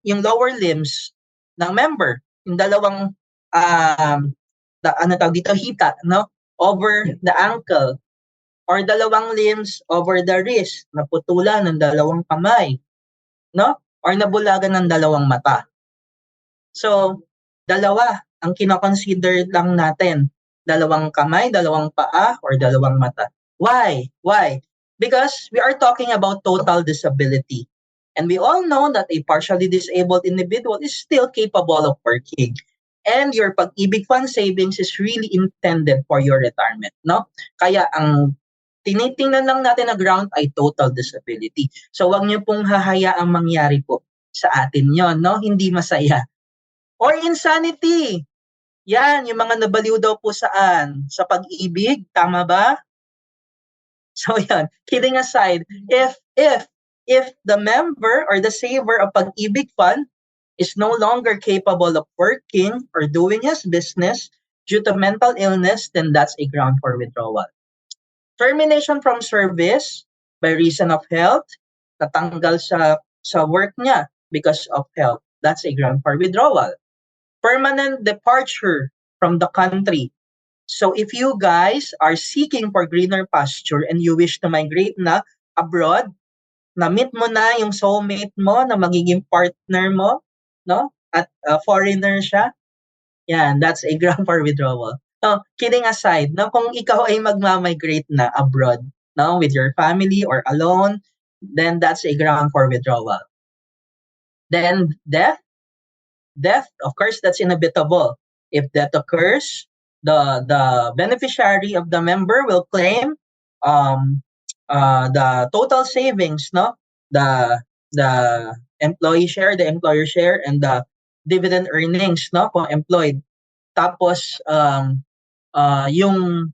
lower limbs ng member, yung dalawang hita, no? Over the ankle, or dalawang limbs over the wrist, naputulan ng dalawang kamay, no? Or nabulagan ng dalawang mata. So, dalawa ang kino-consider lang natin. Dalawang kamay, dalawang paa, or dalawang mata. Why? Because we are talking about total disability. And we all know that a partially disabled individual is still capable of working. And your Pag-ibig Fund savings is really intended for your retirement, no? Kaya ang tinitingnan lang natin na ground ay total disability. So wag niyo pong hahayaang mangyari po sa atin 'yon, no? Hindi masaya. Or insanity. Yan, yung mga nabaliw daw po saan? Sa pag-ibig, tama ba? So yan, kidding aside, if the member or the saver of Pag-ibig Fund is no longer capable of working or doing his business due to mental illness, then that's a ground for withdrawal. Termination from service by reason of health, natanggal sa work niya because of health, that's a ground for withdrawal. Permanent departure from the country. So if you guys are seeking for greener pasture and you wish to migrate na abroad, na-meet mo na yung soulmate mo na magiging partner mo, no? At foreigner siya, yan, that's a ground for withdrawal. So, kidding aside, no, kung ikaw ay magmamigrate na abroad, no, with your family or alone, then that's a ground for withdrawal. Then death, of course, that's inevitable. If death occurs, the beneficiary of the member will claim the total savings, no, the employee share, the employer share, and the dividend earnings, no, kung employed. Tapos yung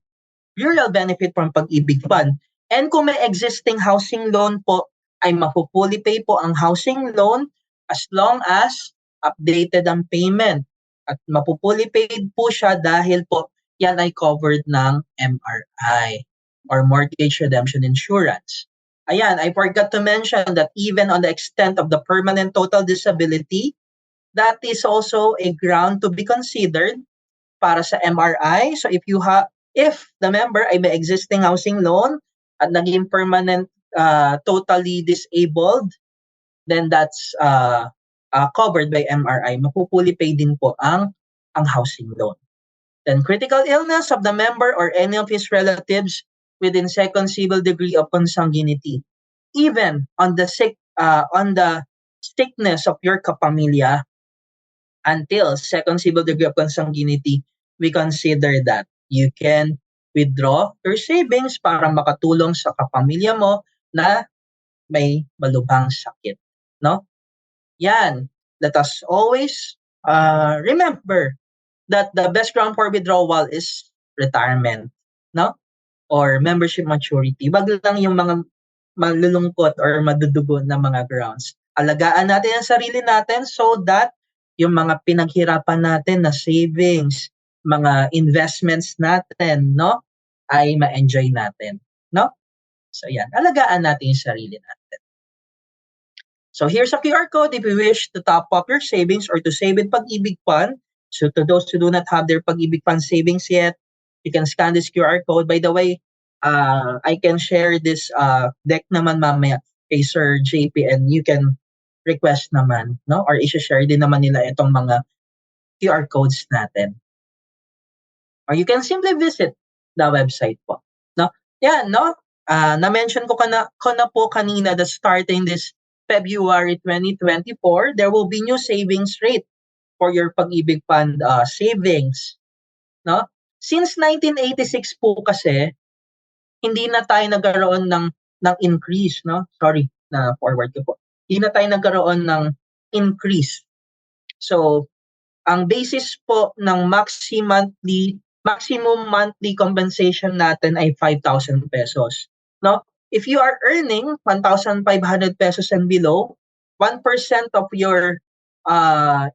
burial benefit from Pag-ibig Fund. And kung may existing housing loan po, ay mapupuli pay po ang housing loan as long as updated ang payment. At mapupuli paid po siya dahil po yan ay covered ng MRI or Mortgage Redemption Insurance. Ayan, I forgot to mention that even on the extent of the permanent total disability, that is also a ground to be considered para sa MRI. So if the member ay may existing housing loan at naging permanent totally disabled, then that's covered by MRI. Mapupuli pay din po ang housing loan. Then critical illness of the member or any of his relatives within second civil degree of consanguinity. Even on the sickness of your kapamilya until second civil degree of consanguinity, we consider that you can withdraw your savings para makatulong sa kapamilya mo na may malubhang sakit, no? Yan. Let us always remember that the best ground for withdrawal is retirement, no? Or membership maturity. Wag lang yung mga malulungkot or madudugo na mga grounds. Alagaan natin ang sarili natin so that yung mga pinaghirapan natin na savings, mga investments natin, no, ay ma-enjoy natin, no? So yan, alagaan natin yung sarili natin. So here's a QR code if you wish to top up your savings or to save in Pag-ibig Fund. So to those who do not have their Pag-ibig Fund savings yet, you can scan this QR code. By the way, I can share this deck naman mamaya kay Sir JP and you can request naman, no? Or i-share din naman nila itong mga QR codes natin. Or you can simply visit the website po. Yan, no? Na-mention ko na po kanina that starting this February 2024, there will be new savings rate for your Pag-ibig Fund savings, no? Since 1986 po kasi, hindi na tayo nagkaroon ng increase, no? Sorry, na forward ko po. Hindi na tayo nagkaroon ng increase. So, ang basis po ng maximum monthly compensation natin ay 5,000 pesos. No? If you are earning 1,500 pesos and below, 1% of your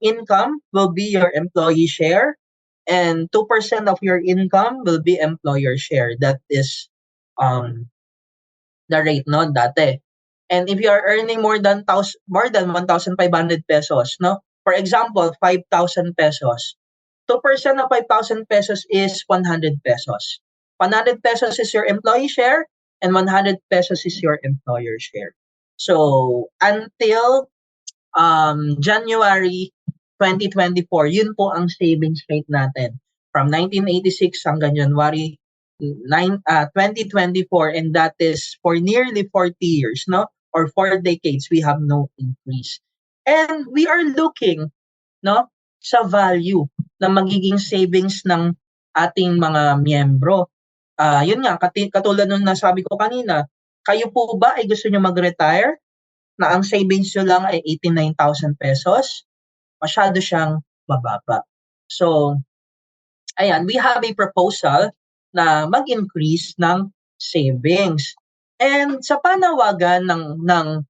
income will be your employee share and 2% of your income will be employer share. That is the rate, no, dati. And if you are earning more than 1,500 pesos, no? For example, 5,000 pesos. 2% of 5,000 pesos is 100 pesos. 100 pesos is your employee share and 100 pesos is your employer share. So, until January 2024, yun po ang savings rate natin. From 1986 hanggang January 2024, and that is for nearly 40 years, no? Or 4 decades, we have no increase. And we are looking, no, sa value na magiging savings ng ating mga miyembro. Yun nga, katulad nung nasabi ko kanina, kayo po ba ay gusto nyo mag-retire na ang savings nyo lang ay 89,000 pesos? Masyado siyang mababa. So, ayan, we have a proposal na mag-increase ng savings. And sa panawagan ng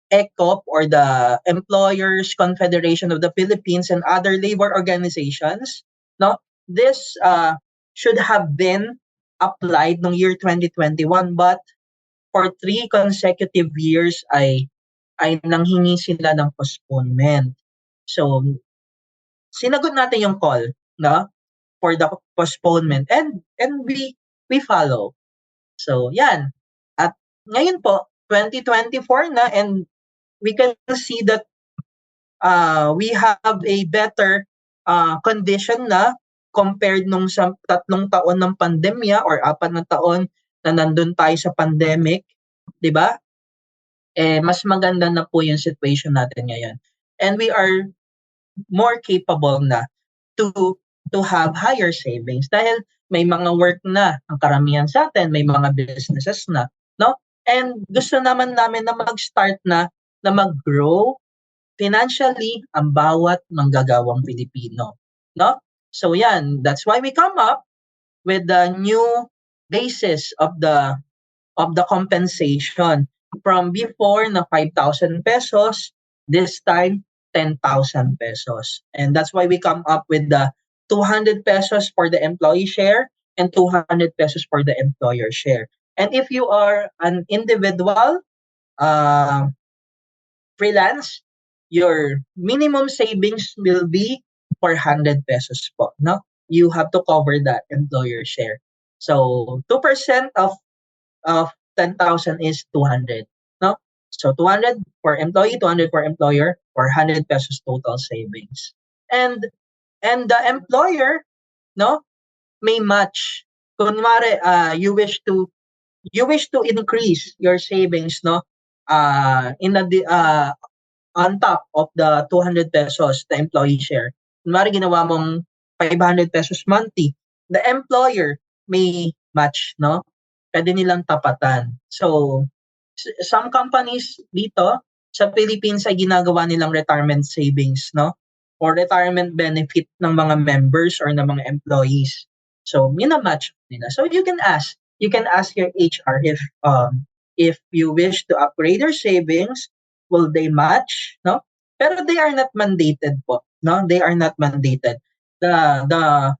ECOP or the Employers Confederation of the Philippines and other labor organizations, no, this should have been applied noong year 2021, but for 3 consecutive years ay nanghingi sila ng postponement. So, sinagot natin yung call, no, for the postponement, and we follow. So, yan. At ngayon po, 2024 na, and we can see that we have a better condition na compared nung sa 3 taon ng pandemya or 4 na taon na nandun tayo sa pandemic, 'di ba? Mas maganda na po yung situation natin ngayon. And we are more capable na to have higher savings dahil may mga work na ang karamihan sa atin, may mga businesses na, no? And gusto naman namin na mag-start na mag-grow financially ang bawat manggagawang Pilipino, no? So yan, that's why we come up with the new basis of the compensation from before na 5,000 pesos, this time 10,000 pesos. And that's why we come up with the 200 pesos for the employee share and 200 pesos for the employer share. And if you are an individual freelance, your minimum savings will be 400 pesos po, no? You have to cover that employer share. So 2% of 10,000 is 200, no? So 200 for employee, 200 for employer, 400 pesos total savings. And the employer, no, may match. Kunwari, you wish to increase your savings, no, on top of the 200 pesos, the employee share. Kunwari, ginawa mong 500 pesos monthly, the employer may match, no? Pwede nilang tapatan. So, some companies dito sa Philippines ay ginagawa nilang retirement savings, no? Or retirement benefit ng mga members or ng mga employees. So, minamatch nila. So, you can ask your HR if you wish to upgrade your savings, will they match, no? Pero they are not mandated po, no? They are not mandated. The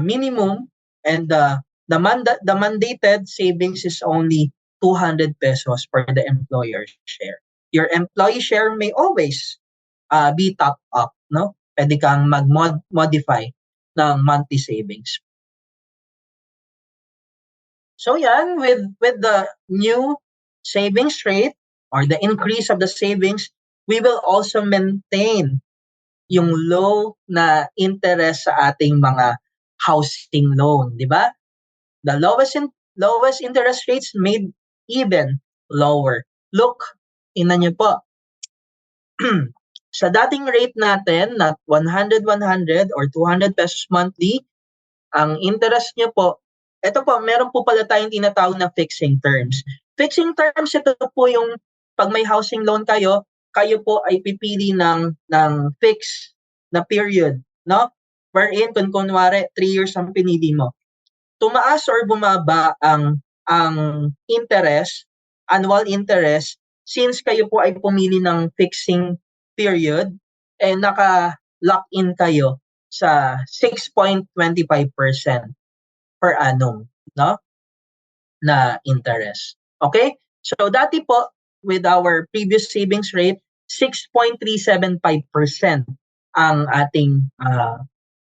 minimum and the mandated savings is only 200 pesos for the employer share. Your employee share may always be top up, no? Pwede kang mag-modify ng monthly savings. So yan, with the new savings rate or the increase of the savings, we will also maintain yung low na interest sa ating mga housing loan, di ba? The lowest interest rates made even lower. Look, tingnan niyo po. Sa dating rate natin na 100 or 200 pesos monthly, ang interest niyo po, ito po, meron po pala tayong tinatawag na fixing terms. Fixing terms, ito po yung pag may housing loan kayo, kayo po ay pipili ng fixed na period, no? Wherein, kung kunwari, 3 years ang pinili mo. Tumaas or bumaba ang interest, annual interest, since kayo po ay pumili ng fixing period, naka-lock in kayo sa 6.25% per annum, no? Na interest. Okay? So dati po with our previous savings rate, 6.375% ang ating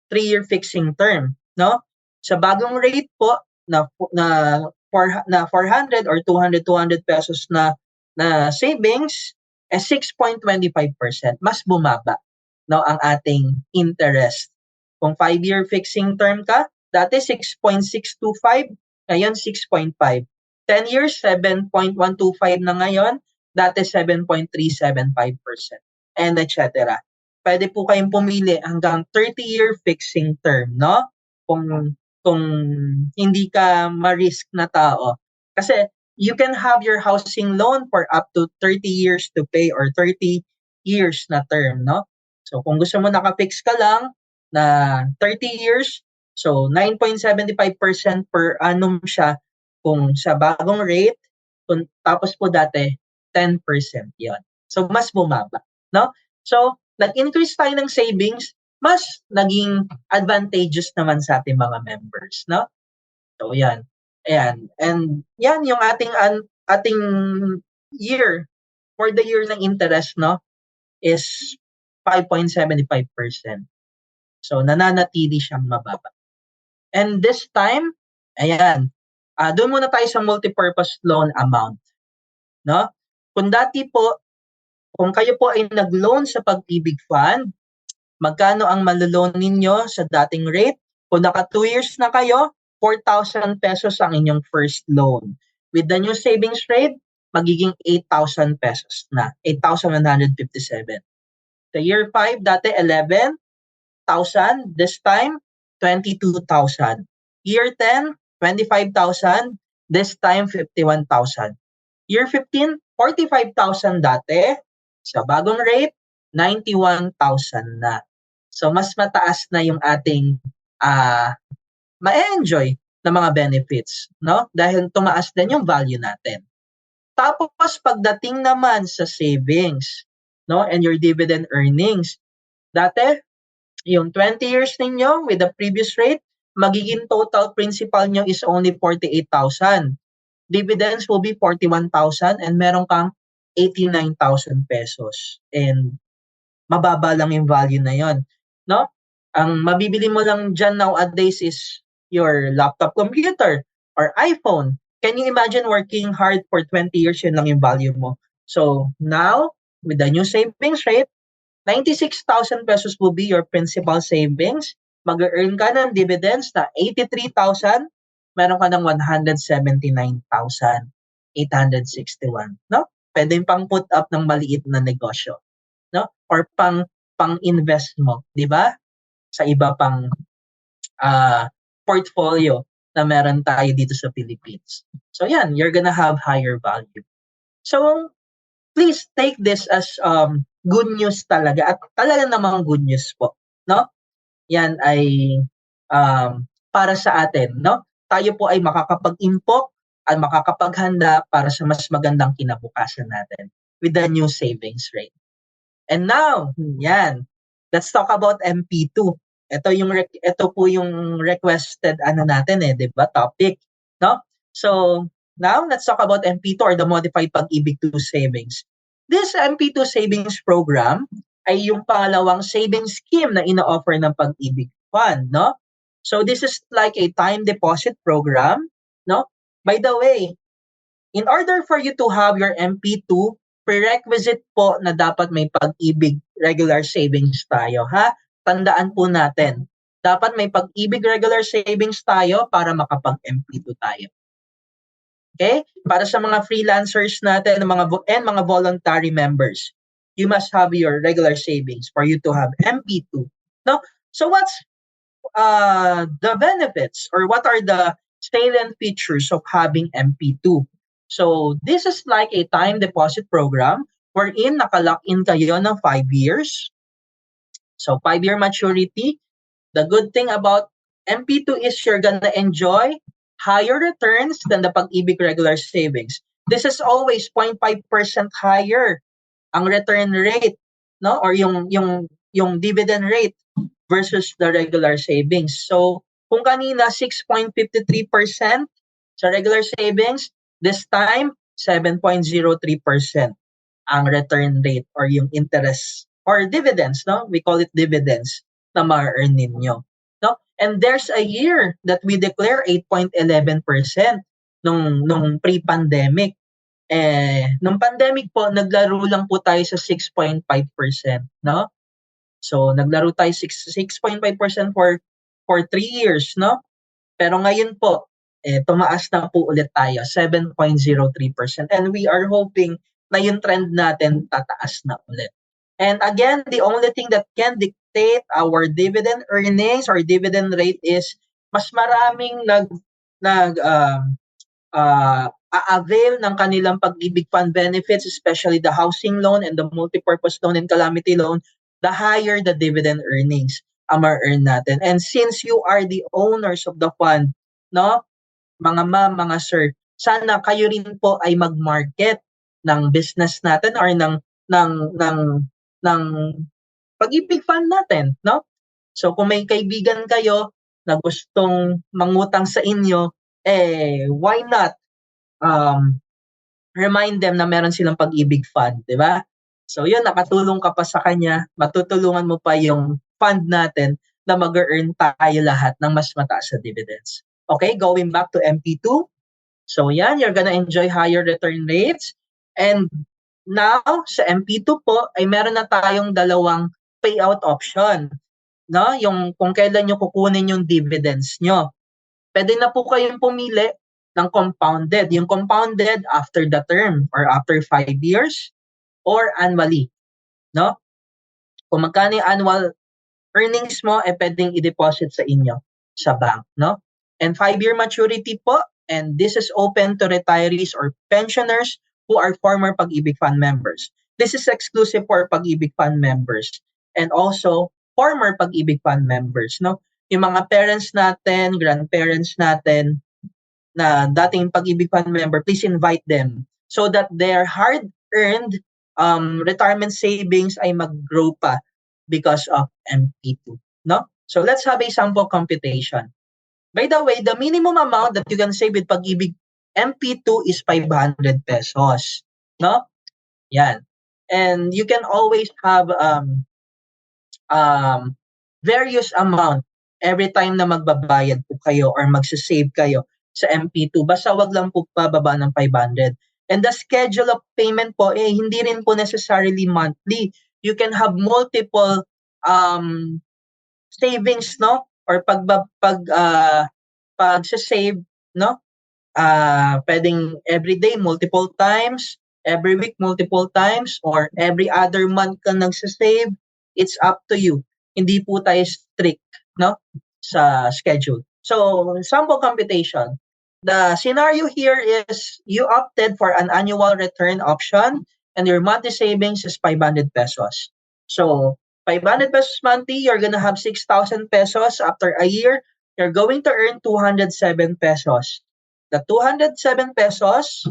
3-year fixing term, no? Sa bagong rate po na 400 or 200 pesos na savings, 6.25%, mas bumaba, no, ang ating interest. Kung 5-year fixing term ka, dati 6.625, ngayon 6.5. 10 years, 7.125 na ngayon, dati 7.375%. And etc. Pwede po kayong pumili hanggang 30-year fixing term, no? Kung hindi ka ma-risk na tao. Kasi you can have your housing loan for up to 30 years to pay or 30 years na term, no? So kung gusto mo naka-fix ka lang na 30 years, so 9.75% per annum siya kung sa bagong rate, tapos po dati 10% 'yon. So mas bumaba, no? So nag-increase tayo ng savings, mas naging advantageous naman sa ating mga members, no? So yan. Ayan. And yan yung ating year for the year ng interest, no, is 5.75%. So nananatili siyang mababa. And this time, ayan, doon muna tayo sa multipurpose loan amount, no? Kung dati po, kung kayo po ay nag-loan sa Pag-ibig Fund, magkano ang maloloan ninyo sa dating rate? Kung naka 2 years na kayo, 4,000 pesos ang inyong first loan. With the new savings rate, magiging 8,000 pesos na, 8,157. Sa year 5, dati 11,000, this time 22,000. Year 10, 25,000, this time 51,000. Year 15, 45,000 dati, sa bagong rate, 91,000 na. So mas mataas na yung ating ma-enjoy na mga benefits, no? Dahil tumaas din yung value natin. Tapos pagdating naman sa savings, no, and your dividend earnings, dati yung 20 years ninyo with the previous rate, magiging total principal nyo is only 48,000. Dividends will be 41,000 and meron kang 89,000 pesos. And mababa lang yung value na yon, no? Ang mabibili mo lang dyan nowadays is your laptop computer or iPhone. Can you imagine working hard for 20 years, yun lang yung value mo? So now, with the new savings rate, 96,000 pesos will be your principal savings. Mag-earn ka ng dividends na 83,000, meron ka ng 179,861, no? Pwede yung pang put up ng maliit na negosyo, no? Or pang-invest mo, di ba? Sa iba pang portfolio na meron tayo dito sa Philippines. So yan, you're gonna have higher value. So please take this as good news talaga, at talaga namang good news po, no? Yan ay para sa atin, no? Tayo po ay makakapag-impok at makakapaghanda para sa mas magandang kinabukasan natin with the new savings rate. And now, yan. Let's talk about MP2. Ito po yung requested natin 'di ba? Topic, no? So, now let's talk about MP2 or the Modified Pag-ibig 2 Savings. This MP2 savings program ay yung pangalawang savings scheme na ino-offer ng Pag-ibig Fund, no? So this is like a time deposit program, no? By the way, in order for you to have your MP2, prerequisite po na dapat may Pag-ibig regular savings tayo, ha? Tandaan po natin, dapat may Pag-ibig regular savings tayo para makapag-MP2 tayo. Okay? Para sa mga freelancers natin and mga voluntary members, you must have your regular savings for you to have MP2. No? So what's the benefits or what are the salient features of having MP2? So this is like a time deposit program wherein nakalock in kayo ng 5 years. So 5-year maturity. The good thing about MP2 is you're gonna enjoy higher returns than the Pag-ibig regular savings. This is always 0.5% higher ang return rate, no? Or yung dividend rate versus the regular savings. So, kung kanina 6.53% sa regular savings, this time 7.03% ang return rate or yung interest or dividends, no? We call it dividends na ma-earn ninyo, no? And there's a year that we declare 8.11% nung pre-pandemic. Nung pandemic po, naglaro lang po tayo sa 6.5%, no? So, naglaro tayo 6.5% for 3 years, no? Pero ngayon po, tumaas na po ulit tayo, 7.03%. And we are hoping na yung trend natin tataas na ulit. And again, the only thing that can dictate our dividend earnings or dividend rate is mas maraming a-avail ng kanilang Pag-ibig Fund benefits, especially the housing loan and the multipurpose loan and calamity loan, the higher the dividend earnings ang ma-earn natin. And since you are the owners of the fund, no, mga ma'am, mga sir, sana kayo rin po ay mag-market ng business natin or ng Pag-ibig Fund natin, no? So kung may kaibigan kayo na gustong mangutang sa inyo, why not remind them na meron silang Pag-ibig Fund, di ba? So yun, nakatulong ka pa sa kanya, matutulungan mo pa yung fund natin na mag-earn tayo lahat ng mas mataas sa dividends. Okay, going back to MP2. So yan, you're gonna enjoy higher return rates. And now, sa MP2 po, ay meron na tayong dalawang payout option. No? Yung kung kailan nyo kukunin yung dividends nyo. Pwede na po kayong pumili ng compounded. Yung compounded after the term or after 5 years or annually. No? Kung magkano yung annual earnings mo, pwedeng i-deposit sa inyo sa bank. No? And 5-year maturity po, and this is open to retirees or pensioners who are former Pag-ibig Fund members. This is exclusive for Pag-ibig Fund members and also former Pag-ibig Fund members. No? Yung mga parents natin, grandparents natin na dating Pag-ibig Fund member, please invite them so that their hard-earned retirement savings ay mag-grow pa because of MP2. No? So let's have a sample computation. By the way, the minimum amount that you can save with Pag-ibig MP2 is 500 pesos. No? Yan. And you can always have various amount every time na magbabayad po kayo or magsasave kayo sa MP2. Basta wag lang po pababa ng 500. And the schedule of payment po, hindi rin po necessarily monthly. You can have multiple savings, no? Or pag-save, no? Pwedeng every day, multiple times, every week, multiple times, or every other month ka nagsasave. It's up to you. Hindi po tayo strict, no? Sa schedule. So, sample computation. The scenario here is you opted for an annual return option and your monthly savings is 500 pesos. So, 500 pesos monthly, you're gonna have 6,000 pesos. After a year, you're going to earn 207 pesos. The 207 pesos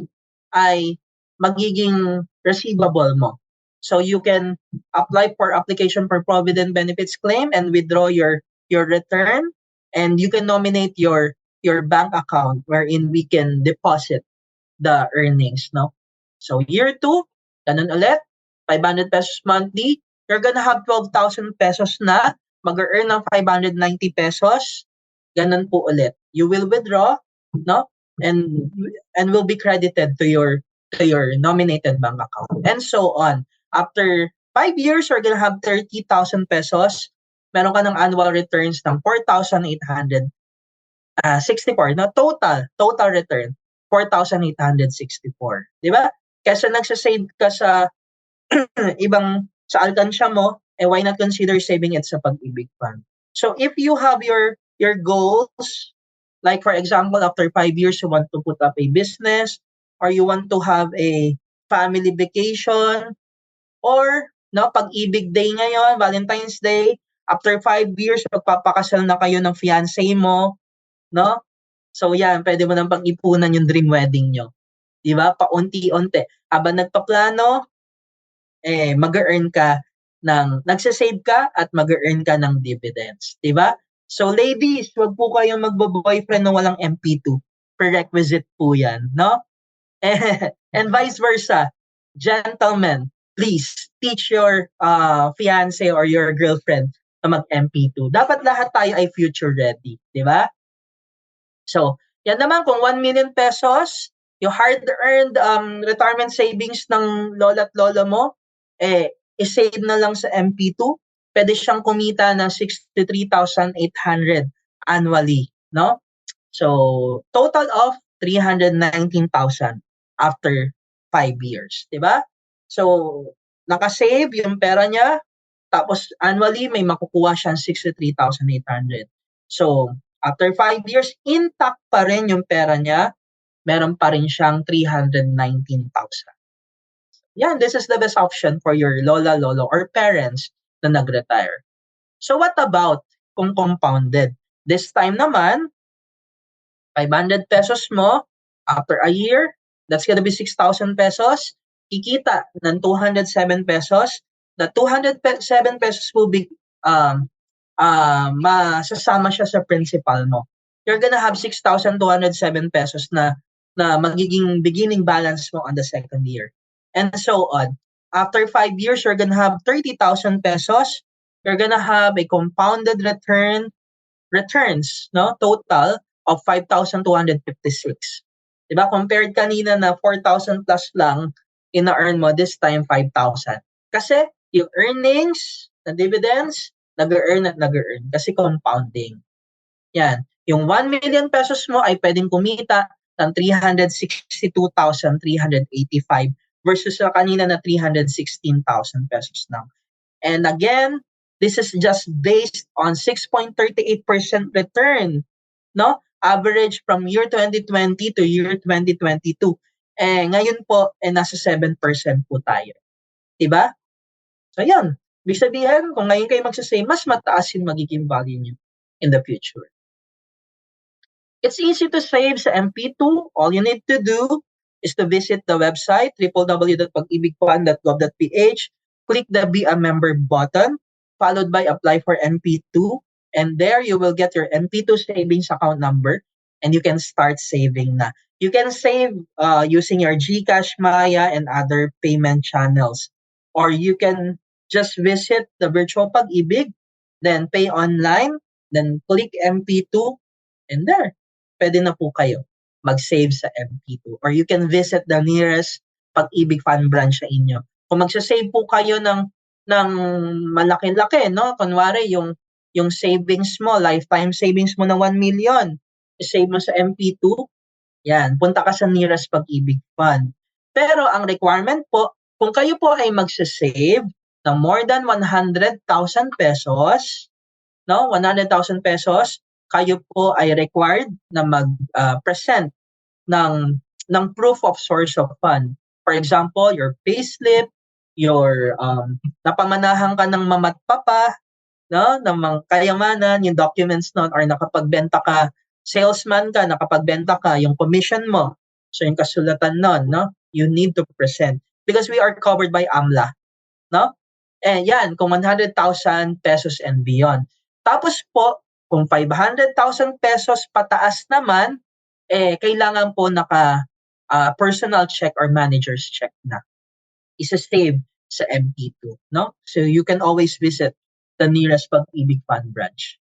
ay magiging receivable mo. So you can apply for application for provident benefits claim and withdraw your return, and you can nominate your bank account wherein we can deposit the earnings, no? So year 2, ganun ulit, 500 pesos monthly, you're gonna have 12,000 pesos na, mag-earn ng 590 pesos, ganun po ulit. You will withdraw, no? And will be credited to your nominated bank account, and so on. After 5 years, you're gonna have 30,000 pesos. Meron ka ng annual returns ng 4,864. Na total return 4,864. Di ba? Kesa nagsasave ka sa sa alkansya mo, why not consider saving it sa pag-ibig fund? So if you have your goals, like for example, after 5 years, you want to put up a business, or you want to have a family vacation, or pag-ibig day ngayon, Valentine's Day, after 5 years, magpapakasal na kayo ng fiancé mo, no? So yan, pwede mo nang pag-ipunan yung dream wedding nyo. Di ba? Paunti-unti. Habang nagpaplano, mag-earn ka nagsasave ka at mag-earn ka ng dividends. Di ba? So ladies, wag po kayong magbo-boyfriend na walang MP2. Prerequisite po yan, no? And vice versa. Gentlemen, please teach your fiancé or your girlfriend na mag-MP2. Dapat lahat tayo ay future ready, di ba? So, yan naman kung 1 million pesos, yung hard-earned retirement savings ng lola at lola mo, i-save na lang sa MP2. Pwede siyang kumita ng 63,800 annually, no? So, total of 319,000 after 5 years, di ba? So, nakasave yung pera niya, tapos annually may makukuha siyang 63,800. So, after 5 years, intact pa rin yung pera niya, meron pa rin siyang 319,000. Yan, this is the best option for your lola, lolo, or parents na nag-retire. So what about kung compounded? This time naman, 500 pesos mo, after a year, that's gonna be 6,000 pesos. Kikita ng 207 pesos. The 207 pesos will be, masasama siya sa principal mo. You're gonna have 6,207 pesos na magiging beginning balance mo on the second year. And so on. After 5 years, you're gonna have 30,000 pesos. You're gonna have a compounded returns, no? Total of 5,256. Diba? Compared kanina na 4,000 plus lang ina-earn mo, this time 5,000. Kasi yung earnings, na dividends, nag-earn at nag-earn. Kasi compounding. Yan. Yung 1 million pesos mo ay pwedeng kumita ng 362,385 versus sa kanina na 316,000 pesos lang. And again, this is just based on 6.38% return, no? Average from year 2020 to year 2022. Ngayon po, nasa 7% po tayo. Diba? So, yan. Ibig sabihin, kung ngayon kayo magsasave, mas mataas yung magiging value nyo in the future. It's easy to save sa MP2. All you need to do is to visit the website, www.pagibigfund.gov.ph, click the Be a Member button, followed by Apply for MP2, and there you will get your MP2 savings account number, and you can start saving na. You can save using your GCash, Maya, and other payment channels. Or you can just visit the virtual Pag-ibig, then pay online, then click MP2, and there, pwede na po kayo mag-save sa MP2. Or you can visit the nearest Pag-ibig Fund branch sa inyo. Kung magsasave po kayo ng malaki-laki, no? Kunwari, yung savings mo, lifetime savings mo na 1 million, save mo sa MP2, yan, punta ka sa nearest Pag-ibig Fund. Pero ang requirement po, kung kayo po ay magsasave ng more than 100,000 pesos, no? 100,000 pesos, kayo po ay required na mag-present ng proof of source of fund. For example, your payslip, your napamanahan ka ng mama at papa, no? Ng mga kayamanan, yung documents nun, or nakapagbenta ka, salesman ka, nakapagbenta ka, yung commission mo. So yung kasulatan nun, no? You need to present. Because we are covered by AMLA, no? And yan, kung 100,000 pesos and beyond. Tapos po, kung 500,000 pesos pataas naman, kailangan po personal check or manager's check na. Isa-save sa MP2, no? So you can always visit the nearest Pag-ibig Fund branch.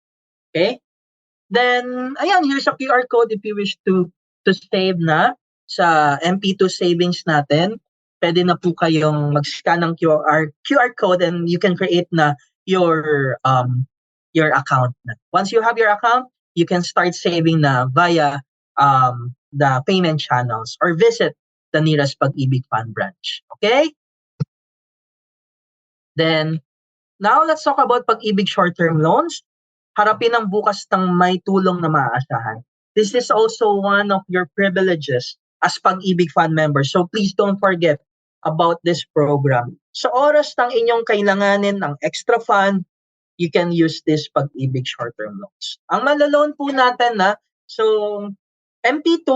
Okay? Then, ayan, here's a QR code if you wish to save na sa MP2 savings natin. Pwede na po kayong mag-scan ng QR code and you can create na your account na. Once you have your account, you can start saving na via the payment channels or visit the nearest Pag-ibig Fund branch. Okay? Then, now let's talk about Pag-ibig short-term loans. Harapin ang bukas ng may tulong na maaasahan. This is also one of your privileges as Pag-ibig Fund member. So please don't forget about this program. Sa oras ng inyong kailanganin ng extra fund, you can use this Pag-ibig short-term loans. Ang malaloan po natin so MP2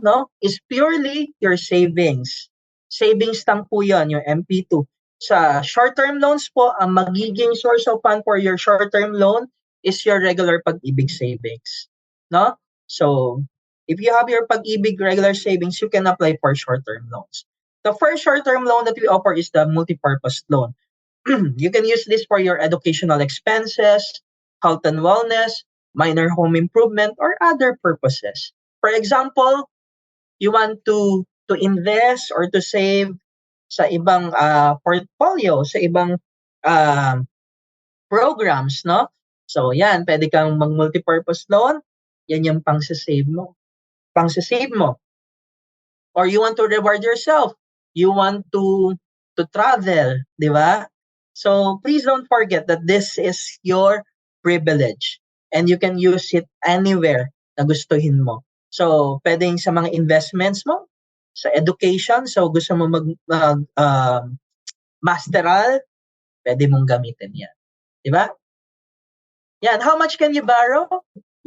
no, is purely your savings. Savings lang po yan, yung MP2. Sa short-term loans po, ang magiging source of fund for your short-term loan is your regular Pag-ibig savings. No? So, if you have your Pag-ibig regular savings, you can apply for short-term loans. The first short-term loan that we offer is the multipurpose loan. You can use this for your educational expenses, health and wellness, minor home improvement, or other purposes. For example, you want to invest or to save sa ibang portfolio, sa ibang programs, no? So, yan, pwede kang mag-multipurpose loan, yan yung pang-save mo. Or you want to reward yourself, you want to travel, di ba? So, please don't forget that this is your privilege and you can use it anywhere na gustuhin mo. So, pwedeng sa mga investments mo, sa education, so gusto mo masteral, pwede mong gamitin yan. Diba? Yan, how much can you borrow?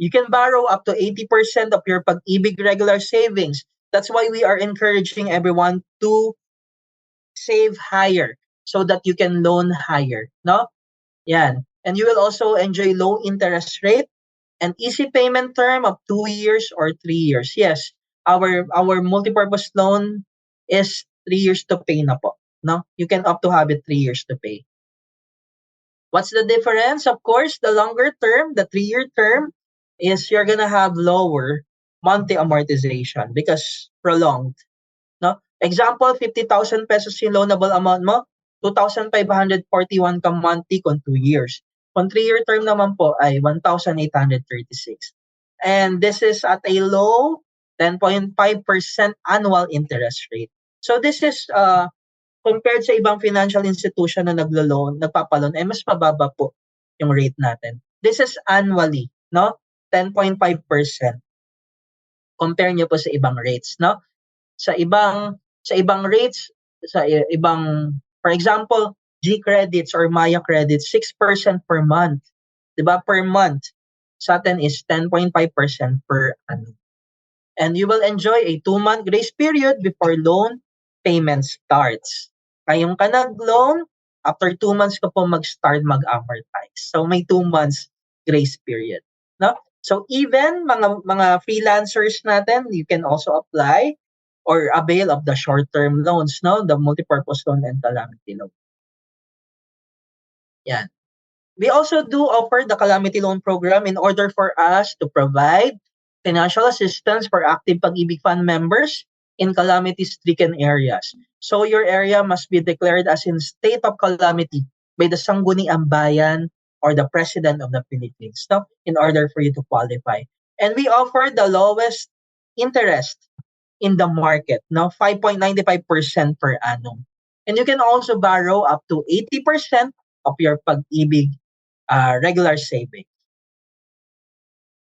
You can borrow up to 80% of your Pag-ibig regular savings. That's why we are encouraging everyone to save higher so that you can loan higher, no? Yan. And you will also enjoy low interest rate and easy payment term of 2 years or 3 years. Yes, our multipurpose loan is 3 years to pay na po, no? You can opt to have it 3 years to pay. What's the difference? Of course, the longer term, the 3-year term, is you're gonna have lower monthly amortization because prolonged, no? Example, 50,000 pesos yung loanable amount mo, 2,541 ka monthly kung 2 years. Kung 3-year term naman po ay 1,836. And this is at a low 10.5% annual interest rate. So this is compared sa ibang financial institution na nagpapaloan, ay mas mababa po yung rate natin. This is annually, no? 10.5%. Compare nyo po sa ibang rates, no? Sa ibang rates, sa ibang, for example, G credits or Maya credits, 6% per month. Diba? Per month. Sa atin is 10.5% per annum. And you will enjoy a 2-month grace period before loan payment starts. Kayong ka nag-loan, after 2 months ka po mag-start mag-amortize. So may 2 months grace period. No? So even mga freelancers natin, you can also apply or avail of the short-term loans, no? The multipurpose loan and calamity loan. Yan. We also do offer the calamity loan program in order for us to provide financial assistance for active Pag-ibig Fund members in calamity-stricken areas. So your area must be declared as in state of calamity by the Sangguniang Bayan or the President of the Philippines, no? In order for you to qualify. And we offer the lowest interest in the market, no? 5.95% per annum. And you can also borrow up to 80% of your Pag-ibig regular savings.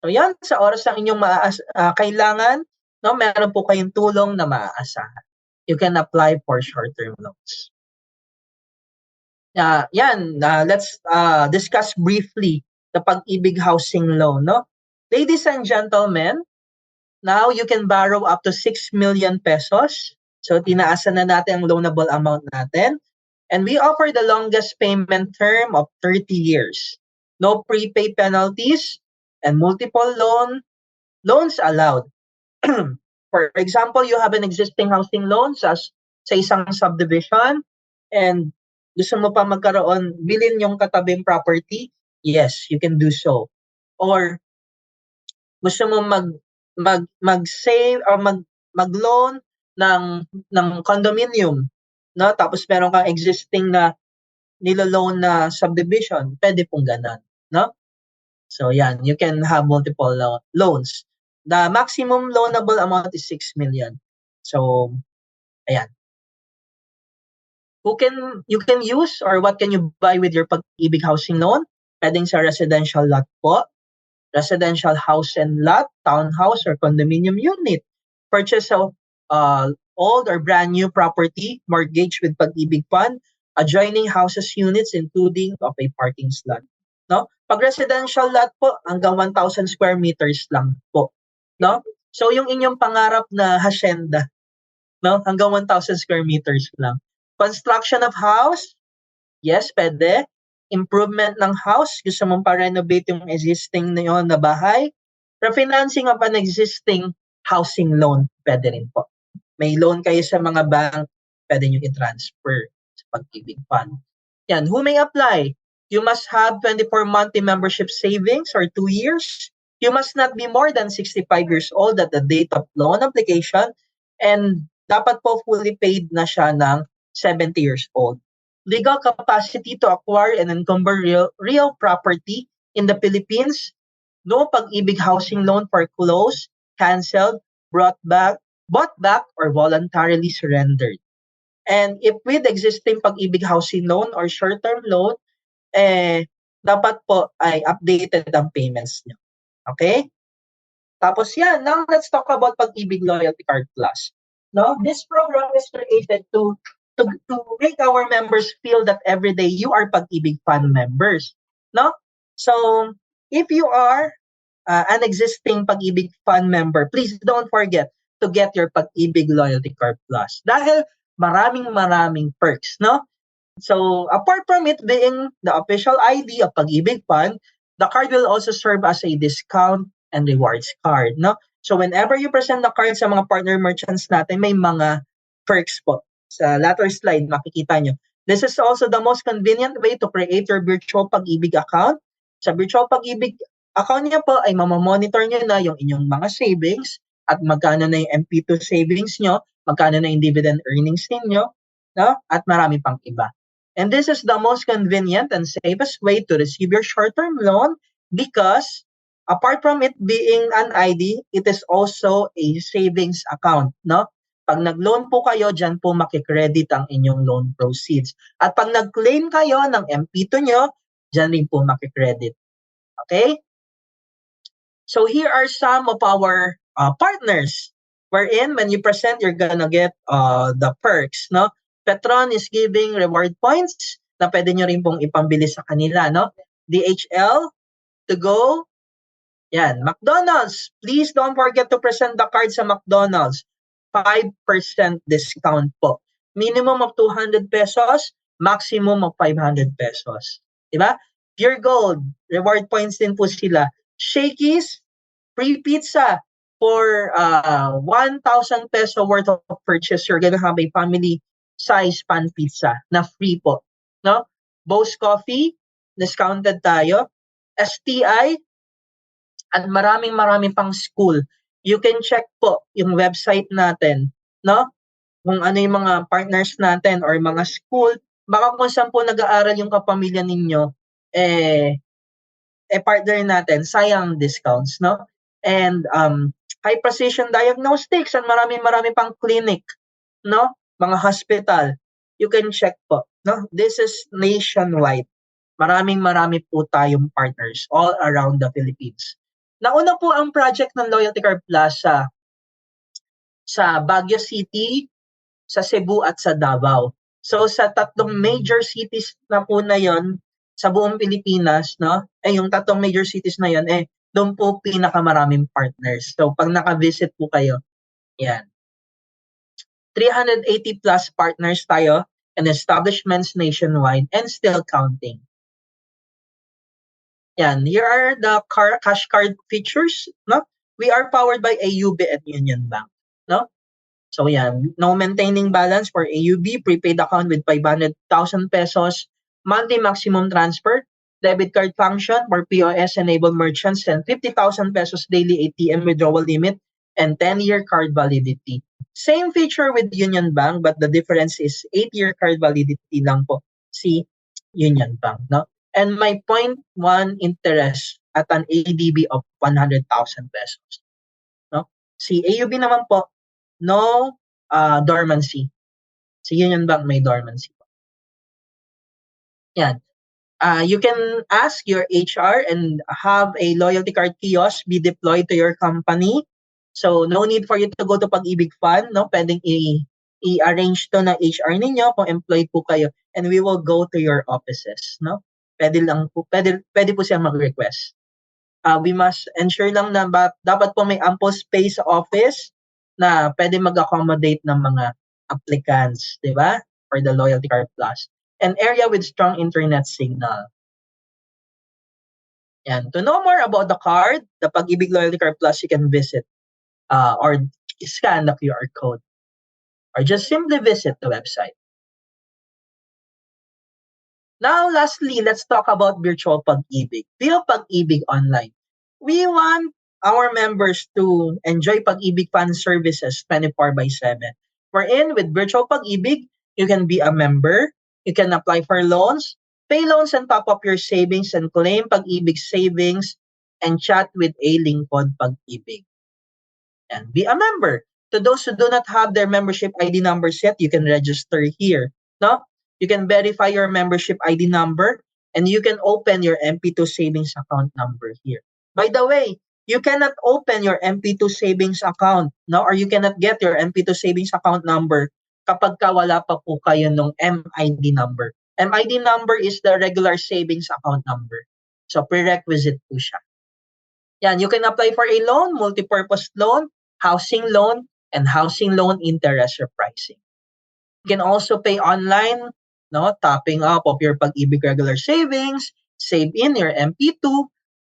So yan, sa oras ng inyong kailangan, no, meron po kayong tulong na maaasahan. You can apply for short-term loans. Let's discuss briefly the Pag-ibig housing loan, no? Ladies and gentlemen, now you can borrow up to 6 million pesos. So tinaasan na natin ang loanable amount natin. And we offer the longest payment term of 30 years. No prepay penalties and multiple loans allowed. For example, you have an existing housing loan sa isang subdivision and gusto mo pa bilhin yung katabing property, yes, you can do so. Or gusto mo mag-save or mag-loan ng condominium, no? Tapos meron kang existing na nilo-loan na subdivision, pwede pong ganun, no? So yan, you can have multiple loans. The maximum loanable amount is 6 million. So, ayan. You can use or what can you buy with your Pag-ibig housing loan? Pwedeng sa residential lot po, residential house and lot, townhouse or condominium unit. Purchase of old or brand new property, mortgage with Pag-ibig Fund, adjoining houses units including of a parking slot. No? Pag residential lot po, hanggang 1,000 square meters lang po. No? So yung inyong pangarap na hacienda, no? Hanggang 1,000 square meters lang. Construction of house, yes, pwede. Improvement ng house, gusto mong pa-renovate yung existing na yun na bahay. Refinancing of an existing housing loan, pwede rin po. May loan kayo sa mga bank, pwede nyo i-transfer sa Pag-ibig Fund. Yan, who may apply? You must have 24 monthly membership savings or 2 years. You must not be more than 65 years old at the date of loan application. And dapat po fully paid na siya ng 70 years old. Legal capacity to acquire and encumber real property in the Philippines. No Pag-ibig housing loan foreclosed, canceled, bought back, or voluntarily surrendered. And if with existing Pag-ibig housing loan or short-term loan, dapat po ay updated ang payments niyo. Okay? Tapos yan, now let's talk about Pag-ibig Loyalty Card Plus. No, this program is created to make our members feel that every day you are Pag-ibig Fund members. No? So, if you are an existing Pag-ibig Fund member, please don't forget to get your Pag-ibig Loyalty Card Plus. Dahil maraming perks, no? So, apart from it being the official ID of Pag-ibig Fund, the card will also serve as a discount and rewards card, no? So, whenever you present the card sa mga partner merchants natin, may mga perks po. Sa latter slide, makikita nyo. This is also the most convenient way to create your virtual Pag-ibig account. Sa virtual Pag-ibig account niya po ay mamamonitor nyo na yung inyong mga savings at magkano na yung MP2 savings nyo, magkano na yung dividend earnings ninyo, no? At marami pang iba. And this is the most convenient and safest way to receive your short-term loan because apart from it being an ID, it is also a savings account, no? Pag nag-loan po kayo, dyan po makikredit ang inyong loan proceeds. At pag nag-claim kayo ng MP2 nyo, dyan rin po makikredit. Okay? So here are some of our partners wherein when you present, you're gonna get the perks, no? Petron is giving reward points na pwede nyo rin pong ipambili sa kanila, no? DHL, to go. Yan. McDonald's, please don't forget to present the card sa McDonald's. 5% discount po. Minimum of 200 pesos, maximum of 500 pesos. Diba? Pure Gold, reward points din po sila. Shakey's, free pizza for 1,000 peso worth of purchase. You're gonna have a family size pan pizza na free po. No? Bose Coffee, discounted tayo. STI, at maraming pang school. You can check po yung website natin, no? Kung ano yung mga partners natin or mga school, baka kung saan po nag-aaral yung kapamilya ninyo, partner natin, sayang discounts, no? And high precision diagnostics and marami pang clinic, no? Mga hospital. You can check po, no? This is nationwide. Marami po tayong partners all around the Philippines. Nauna po ang project ng Loyalty Card Plus sa Baguio City, sa Cebu at sa Davao. So sa tatlong major cities na po na yon sa buong Pilipinas, no? Yung tatlong major cities na yon, doon po pinakamaraming partners. So pag naka-visit po kayo, yan. 380 plus partners tayo and establishments nationwide and still counting. Yan, here are the cash card features, no? We are powered by AUB at Union Bank, no? So yan, no maintaining balance for AUB, prepaid account with 500,000 pesos, monthly maximum transfer, debit card function for POS-enabled merchants, and 50,000 pesos daily ATM withdrawal limit, and 10-year card validity. Same feature with Union Bank, but the difference is 8-year card validity lang po si Union Bank, no? And my 0.1 interest at an ADB of 100,000 pesos. Si AUB naman po, no dormancy. Si Union Bank may dormancy po. Yan. You can ask your HR and have a loyalty card kiosk be deployed to your company. So no need for you to go to Pag-ibig Fund, no? Pwedeng i-arrange to ng HR ninyo kung employed po kayo, and we will go to your offices, no? Pwede po siya mag-request. We must ensure lang na dapat po may ample space sa office na pwede mag-accommodate ng mga applicants, di ba? For the Loyalty Card Plus. An area with strong internet signal. Yan. To know more about the card, the Pag-ibig Loyalty Card Plus, you can visit or scan the QR code or just simply visit the website. Now, lastly, let's talk about virtual Pag-ibig. Feel Pag-ibig online. We want our members to enjoy Pag-ibig Fund services 24/7. Wherein, with virtual Pag-ibig, you can be a member, you can apply for loans, pay loans and top up your savings and claim Pag-ibig savings and chat with a Lingkod Pag-ibig. And be a member. To those who do not have their membership ID numbers yet, you can register here. No? You can verify your membership ID number and you can open your MP2 savings account number here. By the way, you cannot open your MP2 savings account, no? Or you cannot get your MP2 savings account number kapag wala pa po kayo ng MID number. MID number is the regular savings account number. So prerequisite po siya. Yan, you can apply for a loan, multipurpose loan, housing loan, and housing loan interest repricing. You can also pay online, no, topping up of your Pag-ibig regular savings, save in your MP2.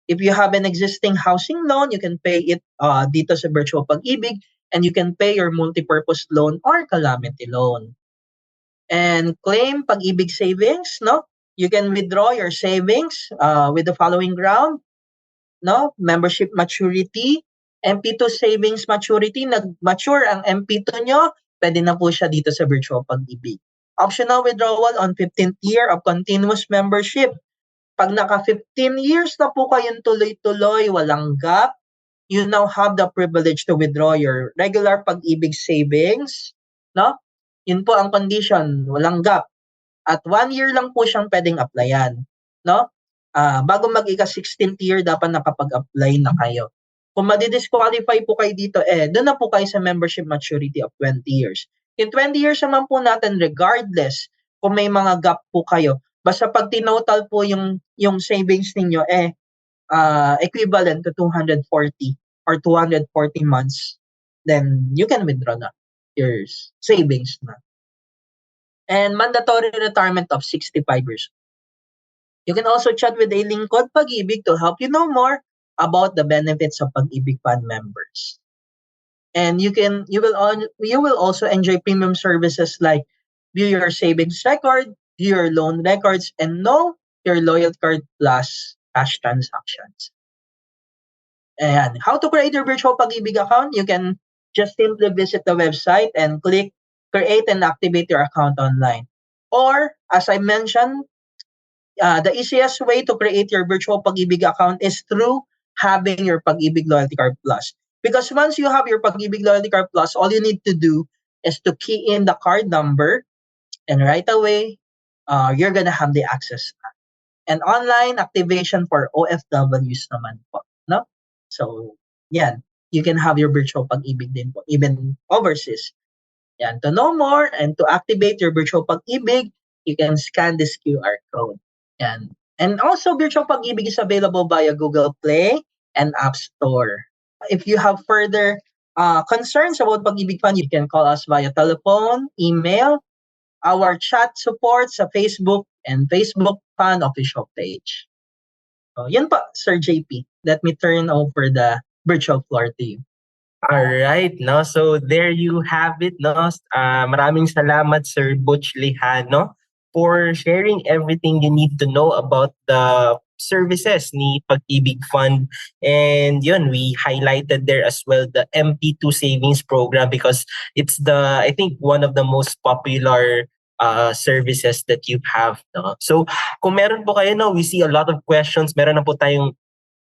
If you have an existing housing loan, you can pay it dito sa virtual Pag-ibig, and you can pay your multipurpose loan or calamity loan. And claim Pag-ibig savings, no? You can withdraw your savings with the following ground, no? Membership maturity, MP2 savings maturity, nag-mature ang MP2 nyo, pwede na po siya dito sa virtual Pag-ibig. Optional withdrawal on 15th year of continuous membership. Pag naka 15 years na po kayong tuloy-tuloy, walang gap, you now have the privilege to withdraw your regular Pag-ibig savings, no? Yun po ang condition, walang gap. At 1 year lang po siyang pwedeng applyan, no? Bago mag-ika 16th year, dapat nakapag-apply na kayo. Kung madi-disqualify po kayo dito, doon na po kayo sa membership maturity of 20 years. In 20 years naman po natin, regardless kung may mga gap po kayo, basta pag tinotal po yung savings ninyo, equivalent to 240 or 240 months, then you can withdraw na your savings na. And mandatory retirement of 65 years. You can also chat with a Lingkod Pag-ibig to help you know more about the benefits of Pag-ibig Fund members. And you will also enjoy premium services like view your savings record, view your loan records, and know your Loyalty Card Plus cash transactions. And how to create your virtual Pag-ibig account? You can just simply visit the website and click create and activate your account online. Or, as I mentioned, the easiest way to create your virtual Pag-ibig account is through having your Pag-ibig Loyalty Card Plus. Because once you have your Pag-ibig Loyalty Card Plus, all you need to do is to key in the card number, and right away, you're gonna have the access. And online activation for OFWs naman po, no? So, yan. You can have your virtual Pag-ibig din po, even overseas. Yan. To know more and to activate your virtual Pag-ibig, you can scan this QR code. Yan. And also, virtual Pag-ibig is available via Google Play and App Store. If you have further concerns about Pag-ibig Fund, you can call us via telephone, email, our chat support sa Facebook and Facebook Fund official page. So, yan pa, Sir JP. Let me turn over the virtual floor to you. All right, no? So there you have it, no? Maraming salamat, Sir Butch Lejano, for sharing everything you need to know about the services ni Pag-ibig Fund. And yun, we highlighted there as well the MP2 savings program because it's I think one of the most popular services that you have. No? So kung meron po kayo, no, we see a lot of questions. Meron na po tayong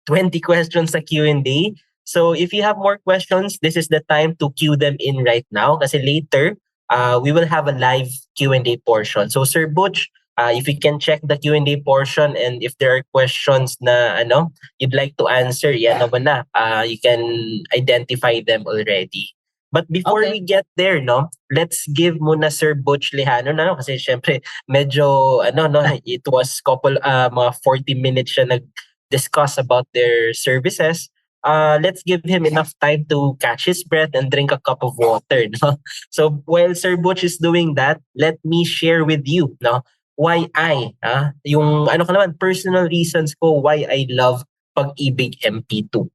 20 questions sa Q&A. So if you have more questions, this is the time to queue them in right now kasi later we will have a live Q&A portion. So Sir Butch, if you can check the Q&A portion and if there are questions na you'd like to answer, yan naman na. You can identify them already. But before Okay. we get there, let's give muna Sir Butch Lejano na kasi syempre medyo it was mga 40 minutes siya nag-discuss about their services. Let's give him enough time to catch his breath and drink a cup of water. No? So while Sir Butch is doing that, let me share with you why yung personal reasons ko why I love Pag-ibig MP2.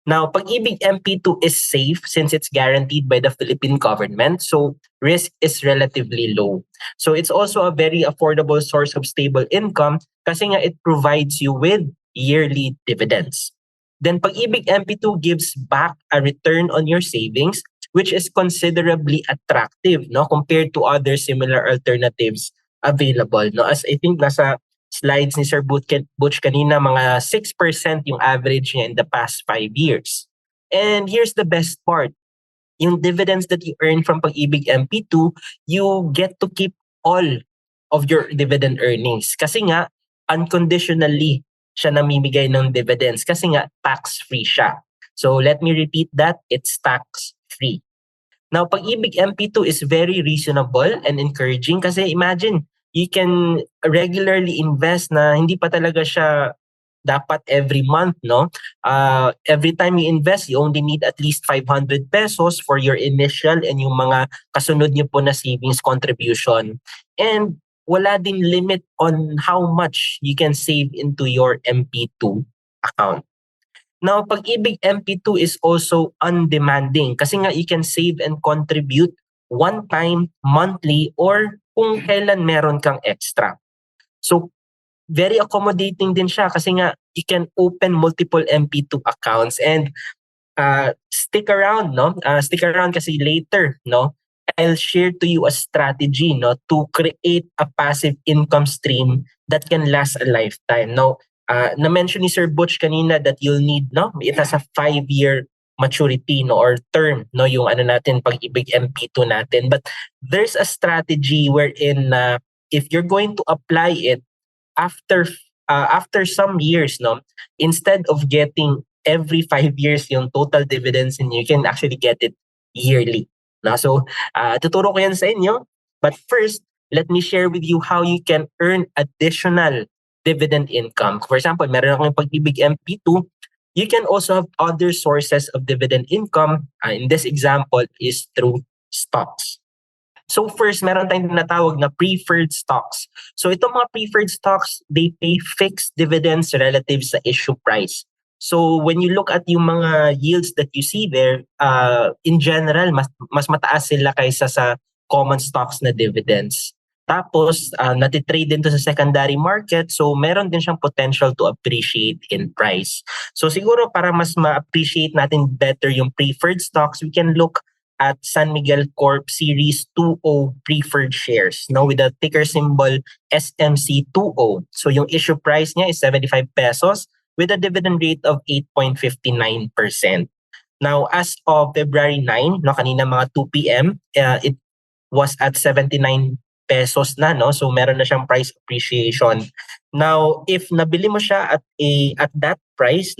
Now, Pag-ibig MP2 is safe since it's guaranteed by the Philippine government, so risk is relatively low. So it's also a very affordable source of stable income kasi nga it provides you with yearly dividends. Then Pag-ibig MP2 gives back a return on your savings which is considerably attractive compared to other similar alternatives available. As I think nasa slides ni Sir Butch kanina, mga 6% yung average niya in the past 5 years. And here's the best part. Yung dividends that you earn from Pag-ibig MP2, you get to keep all of your dividend earnings. Kasi nga, unconditionally siya namimigay ng dividends kasi nga tax-free siya. So let me repeat that, it's tax-free. Now, Pag-ibig MP2 is very reasonable and encouraging kasi imagine, you can regularly invest na hindi pa talaga siya dapat every month, every time you invest, you only need at least 500 pesos for your initial and yung mga kasunod niyo po na savings contribution. And wala din limit on how much you can save into your MP2 account. Now, Pag-ibig MP2 is also undemanding kasi nga you can save and contribute one time, monthly, or kung kailan meron kang extra. So, very accommodating din siya kasi nga you can open multiple MP2 accounts and stick around, stick around kasi later, I'll share to you a strategy, to create a passive income stream that can last a lifetime. Now, na-mention ni Sir Butch kanina that you'll need, it has a 5-year maturity or term yung natin Pag-ibig MP2 natin, but there's a strategy wherein if you're going to apply it after some years, instead of getting every 5 years yung total dividends, and you can actually get it yearly. So tuturo ko yan sa inyo, but first let me share with you how you can earn additional dividend income. For example, meron akong Pag-ibig MP2. You can also have other sources of dividend income. In this example is through stocks. So first, meron tayong tinatawag na preferred stocks. So itong mga preferred stocks, they pay fixed dividends relative sa issue price. So when you look at yung mga yields that you see there, in general, mas mataas sila kaysa sa common stocks na dividends. Tapos, natitrade din to sa secondary market, so meron din siyang potential to appreciate in price. So siguro para mas ma-appreciate natin better yung preferred stocks, we can look at San Miguel Corp Series 20 preferred shares, with the ticker symbol SMC20. So yung issue price niya is 75 pesos with a dividend rate of 8.59%. Now, as of February 9, kanina mga 2 p.m., it was at 79 pesos na, so meron na siyang price appreciation. Now, if nabili mo siya at that price,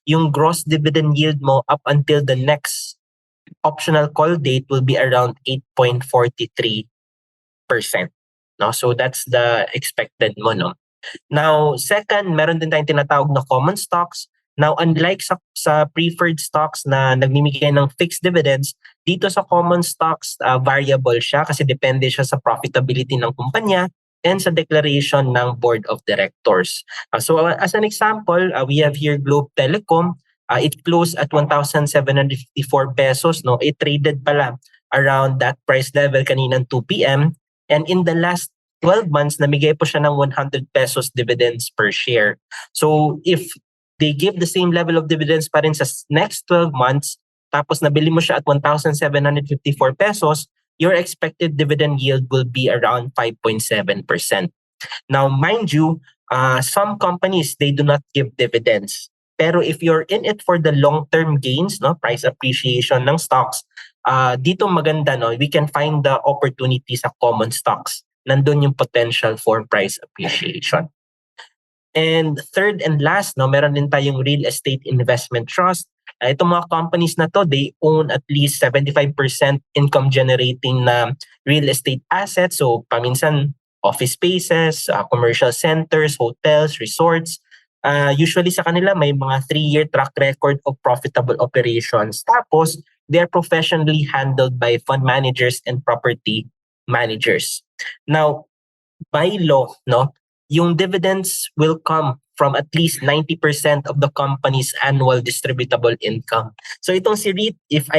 yung gross dividend yield mo up until the next optional call date will be around 8.43%. So that's the expected mo. Now, second, meron din tayong tinatawag na common stocks. Now, unlike sa preferred stocks na nagmimigay ng fixed dividends, dito sa common stocks, variable siya kasi depende siya sa profitability ng kumpanya and sa declaration ng board of directors. So as an example, we have here Globe Telecom. It closed at 1,754 pesos. It traded pala around that price level kaninang 2 p.m. And in the last 12 months, namigay po siya ng 100 pesos dividends per share. So if they give the same level of dividends pa rin sa next 12 months, tapos nabili mo siya at 1,754 pesos, your expected dividend yield will be around 5.7%. Now, mind you, some companies, they do not give dividends. Pero if you're in it for the long-term gains, no, price appreciation ng stocks, dito maganda, no, we can find the opportunity sa common stocks. Nandun yung potential for price appreciation. And third and last, no, meron din tayong real estate investment trust. Itong mga companies na to, they own at least 75% income generating na real estate assets. So paminsan office spaces, commercial centers, hotels, resorts. Usually sa kanila may mga 3-year track record of profitable operations. Tapos they are professionally handled by fund managers and property managers. Now, by law, no, yung dividends will come from at least 90% of the company's annual distributable income. So itong si REIT, if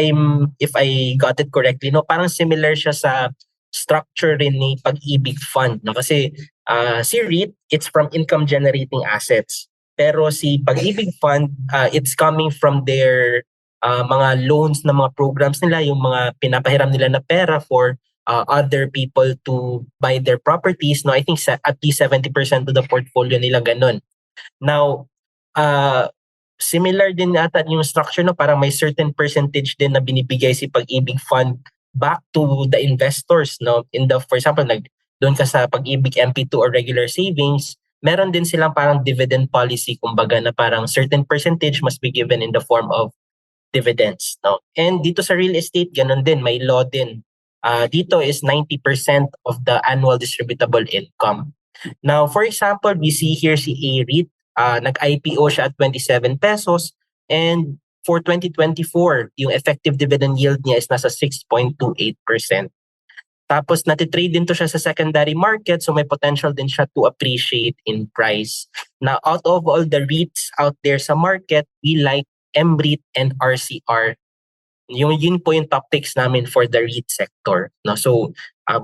I got it correctly, no, parang similar siya sa structure rin ni Pag-ibig Fund, no, kasi si REIT, it's from income generating assets. Pero si Pag-ibig Fund, it's coming from their mga loans na mga programs nila, yung mga pinapahiram nila na pera for other people to buy their properties. No, I think at least 70% of the portfolio nila ganun. Now, similar din ata yung structure, no, parang may certain percentage din na binibigay si Pag-ibig Fund back to the investors, no. For example, doon ka sa Pag-ibig MP2 or regular savings, meron din silang parang dividend policy, kumbaga, na parang certain percentage must be given in the form of dividends, no. And dito sa real estate, ganun din, may law din. Dito is 90% of the annual distributable income. Now, for example, we see here si A-REIT, nag-IPO siya at 27 pesos, and for 2024, yung effective dividend yield niya is nasa 6.28%. Tapos natitrade din to siya sa secondary market, so may potential din siya to appreciate in price. Now, out of all the REITs out there sa market, we like MREIT and RCR. Yun po yung top picks namin for the REIT sector, no. So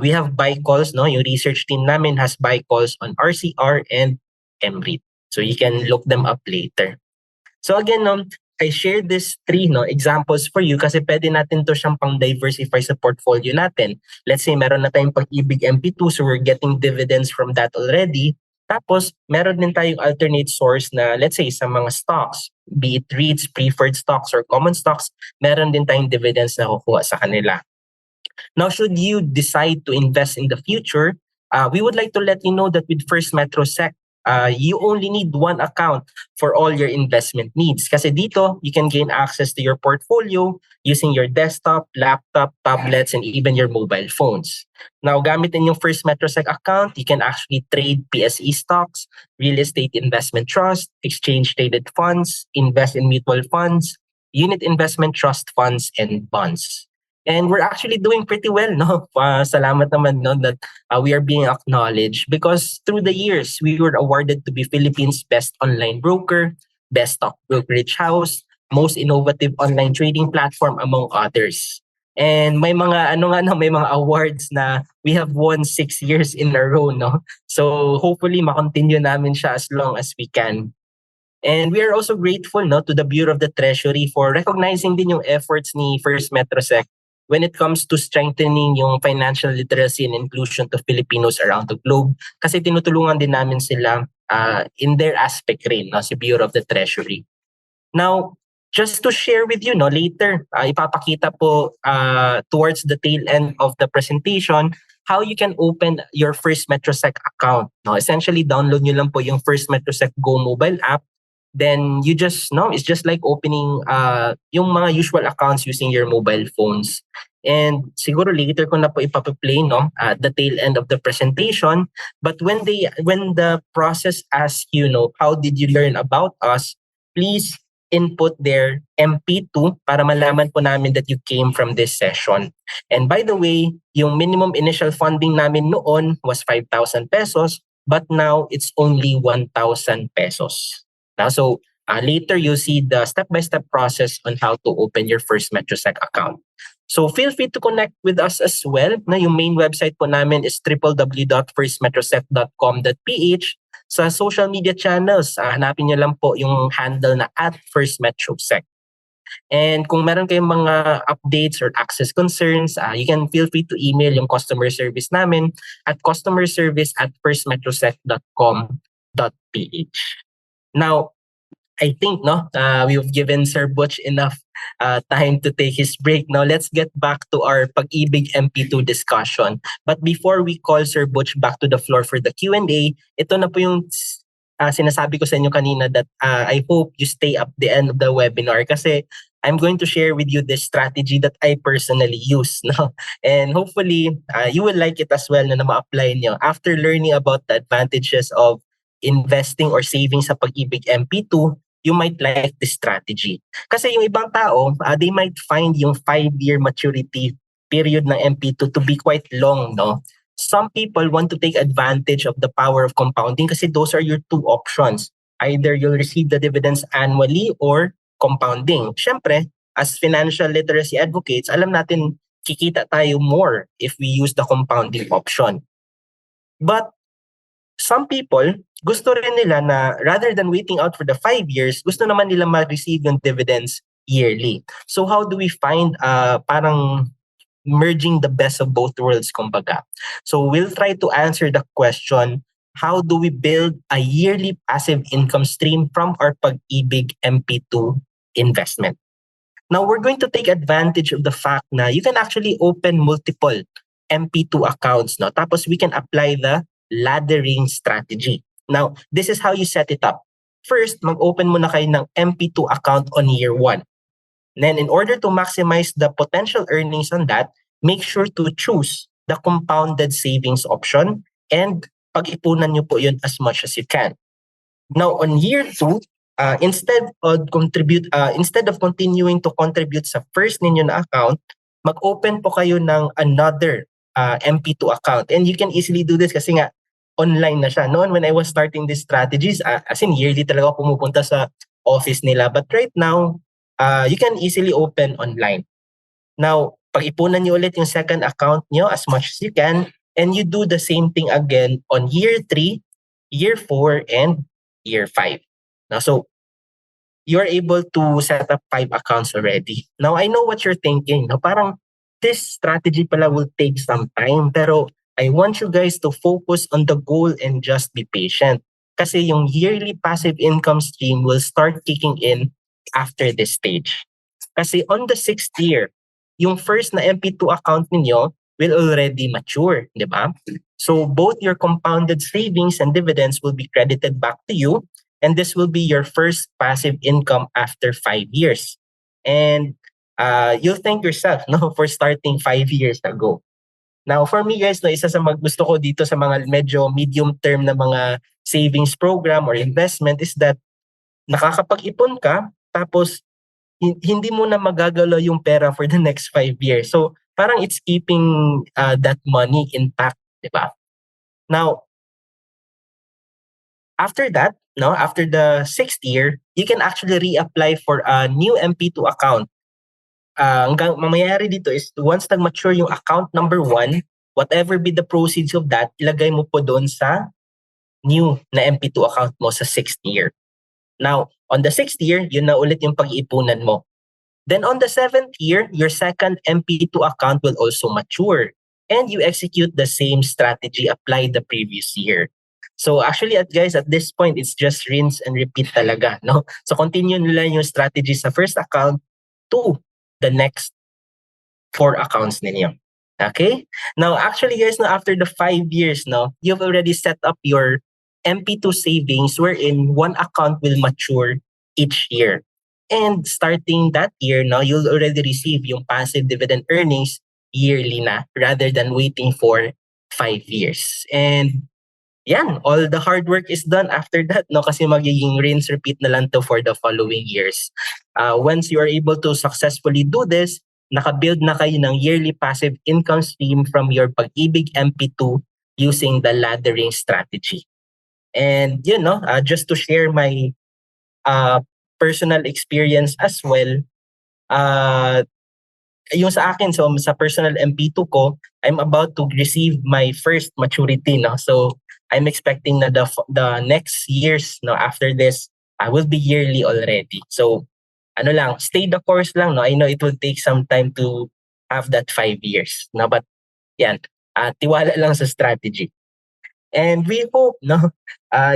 we have buy calls, no, yung research team namin has buy calls on RCR and MREIT, so you can look them up later. So again, no, I shared this 3, no, examples for you kasi pwede natin to siyang pang diversify sa portfolio natin. Let's say meron na tayong Pag-ibig MP2, so we're getting dividends from that already. Tapos, meron din tayong alternate source na, let's say, sa mga stocks, be it REITs, preferred stocks, or common stocks, meron din tayong dividends na kukuha sa kanila. Now, should you decide to invest in the future, we would like to let you know that with First Metro Sec, you only need one account for all your investment needs. Kasi dito, you can gain access to your portfolio using your desktop, laptop, tablets, and even your mobile phones. Now, gamitin yung First Metrosec account, you can actually trade PSE stocks, real estate investment trust, exchange-traded funds, invest in mutual funds, unit investment trust funds, and bonds. And we're actually doing pretty well, no? Salamat naman, no, that we are being acknowledged because through the years, we were awarded to be Philippines' best online broker, best stock brokerage house, most innovative online trading platform, among others. And may mga may mga awards na we have won 6 years in a row, no? So hopefully makontinue namin siya as long as we can. And we are also grateful, no, to the Bureau of the Treasury for recognizing din yung efforts ni First Metrosec when it comes to strengthening yung financial literacy and inclusion to Filipinos around the globe. Kasi tinutulungan din namin sila in their aspect rin, no, si Bureau of the Treasury. Now, just to share with you, no, later, ipapakita po towards the tail end of the presentation how you can open your First Metrosec account. No? Essentially, download nyo lang po yung First Metrosec Go mobile app. Then you just, no, it's just like opening yung mga usual accounts using your mobile phones. And siguro later ko na po ipapaplay, no, at the tail end of the presentation. But when the process asks you, know, how did you learn about us, please input their MP2 para malaman po namin that you came from this session. And by the way, yung minimum initial funding namin noon was 5,000 pesos, but now it's only 1,000 pesos. Now, so later you'll see the step-by-step process on how to open your First Metrosec account. So feel free to connect with us as well. Na yung main website po namin is www.firstmetrosec.com.ph. Sa social media channels, hanapin nyo lang po yung handle na @FirstMetroSec. And kung meron kayong mga updates or access concerns, you can feel free to email yung customer service namin at customerservice@firstmetrosec.com.ph. Now, I think we've given Sir Butch enough time to take his break. Now let's get back to our Pag-ibig MP2 discussion. But before we call Sir Butch back to the floor for the Q&A, ito na po yung sinasabi ko sa inyo kanina that I hope you stay up the end of the webinar kasi I'm going to share with you this strategy that I personally use. No? And hopefully, you will like it as well na ma-apply nyo after learning about the advantages of investing or saving sa Pag-ibig MP2. You might like this strategy. Kasi yung ibang tao, they might find yung 5-year maturity period ng MP2 to be quite long, no? Some people want to take advantage of the power of compounding kasi those are your two options. Either you'll receive the dividends annually or compounding. Syempre, as financial literacy advocates, alam natin kikita tayo more if we use the compounding option. But some people, gusto rin nila na rather than waiting out for the 5 years, gusto naman nila ma-receive yung dividends yearly. So how do we find parang merging the best of both worlds, kumbaga? So we'll try to answer the question, how do we build a yearly passive income stream from our Pag-ibig MP2 investment? Now, we're going to take advantage of the fact na you can actually open multiple MP2 accounts, no? Tapos we can apply the laddering strategy. Now, this is how you set it up. First, mag-open muna kayo ng MP2 account on year 1. Then, in order to maximize the potential earnings on that, make sure to choose the compounded savings option and pag-ipunan nyo po yun as much as you can. Now, on year 2, instead of continuing to contribute sa first ninyo na account, mag-open po kayo ng another MP2 account. And you can easily do this kasi nga online na siya. Noon when I was starting these strategies, as in yearly talaga ako pumupunta sa office nila. But right now, you can easily open online. Now, pag-ipunan nyo ulit yung second account nyo as much as you can, and you do the same thing again on year 3, year 4, and year 5. Now, so you're able to set up 5 accounts already. Now, I know what you're thinking. No? Parang this strategy pala will take some time, pero I want you guys to focus on the goal and just be patient. Kasi yung yearly passive income stream will start kicking in after this stage. Kasi on the 6th year, yung first na MP2 account ninyo will already mature, di ba? So both your compounded savings and dividends will be credited back to you, and this will be your first passive income after 5 years. And you'll thank yourself, no, for starting 5 years ago. Now, for me guys, no, isa sa gusto ko dito sa mga medyo medium term na mga savings program or investment is that nakakapag-ipon ka, tapos hindi mo na magagalaw yung pera for the next 5 years. So, parang it's keeping that money intact, di ba? Now, after that, no, after the 6th year, you can actually reapply for a new MP2 account. Ang mangyayari dito is once nag-mature yung account number 1, whatever be the proceeds of that, ilagay mo po doon sa new na MP2 account mo sa 6th year. Now, on the 6th year, yun na ulit yung pag-iipunan mo. Then on the 7th year, your second MP2 account will also mature, and you execute the same strategy applied the previous year. So actually, guys, at this point, it's just rinse and repeat talaga, no? So continue nila yung strategy sa first account to the next 4 accounts ninyo. Okay? Now, actually, guys, no, after the 5 years, no, you've already set up your MP2 savings wherein one account will mature each year. And starting that year, no, you'll already receive yung passive dividend earnings yearly na rather than waiting for 5 years. And yan, all the hard work is done after that, no? Kasi magiging rinse, repeat na lang to for the following years. Once you are able to successfully do this, nakabuild na kayo ng yearly passive income stream from your Pag-ibig MP2 using the laddering strategy. And you know, just to share my personal experience as well, yung sa akin, so sa personal MP2 ko, I'm about to receive my first maturity, no? So I'm expecting na the next years, no, after this, I will be yearly already. So ano lang, stay the course lang, no? I know it will take some time to have that 5 years, no? But yan, tiwala lang sa strategy. And we hope no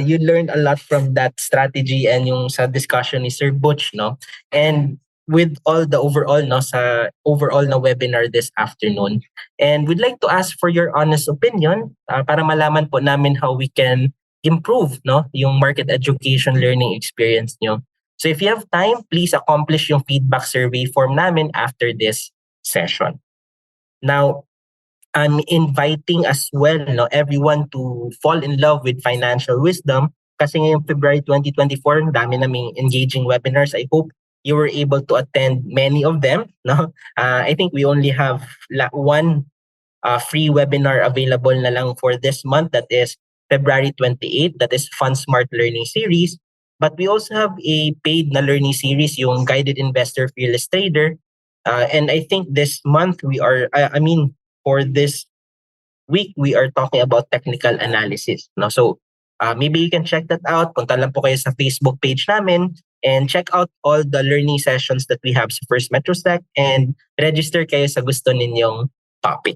you learned a lot from that strategy and yung sa discussion ni Sir Butch, no. And with all the overall no sa overall na webinar this afternoon. And we'd like to ask for your honest opinion para malaman po namin how we can improve no yung market education learning experience nyo. So if you have time, please accomplish yung feedback survey form namin after this session. Now, I'm inviting as well no everyone to fall in love with financial wisdom kasi ngayong February 2024 ang dami naming engaging webinars. I hope you were able to attend many of them no. I think we only have one free webinar available na lang for this month, that is February 28th, that is Fund Smart Learning Series. But we also have a paid na learning series, yung Guided Investor Fearless Trader. And I think this month for this week, we are talking about technical analysis. No? So maybe you can check that out. Punta lang po kayo sa Facebook page namin and check out all the learning sessions that we have sa First MetroSec and register kayo sa gusto ninyong topic.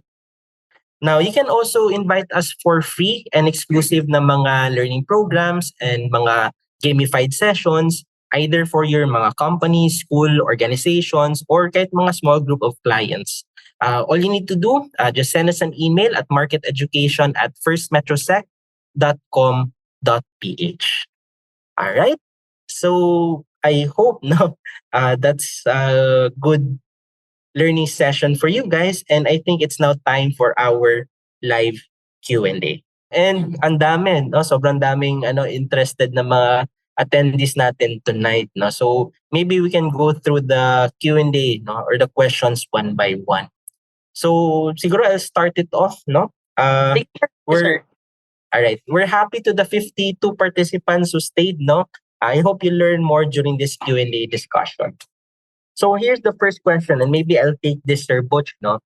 Now, you can also invite us for free and exclusive na mga learning programs and mga gamified sessions, either for your mga companies, school, organizations, or kahit mga small group of clients. All you need to do, just send us an email at marketeducation@firstmetrosec.com.ph. All right? So, I hope that's a good learning session for you guys, and I think it's now time for our live Q&A. And ang dami, no? Sobrang daming interested na mga attendees natin tonight, no? So maybe we can go through the Q&A, no, or the questions one by one. So siguro I'll start it off, no? We're all right. We're happy to the 52 participants who stayed, no? I hope you learn more during this Q&A discussion. So here's the first question, and maybe I'll take this, Sir Butch, no?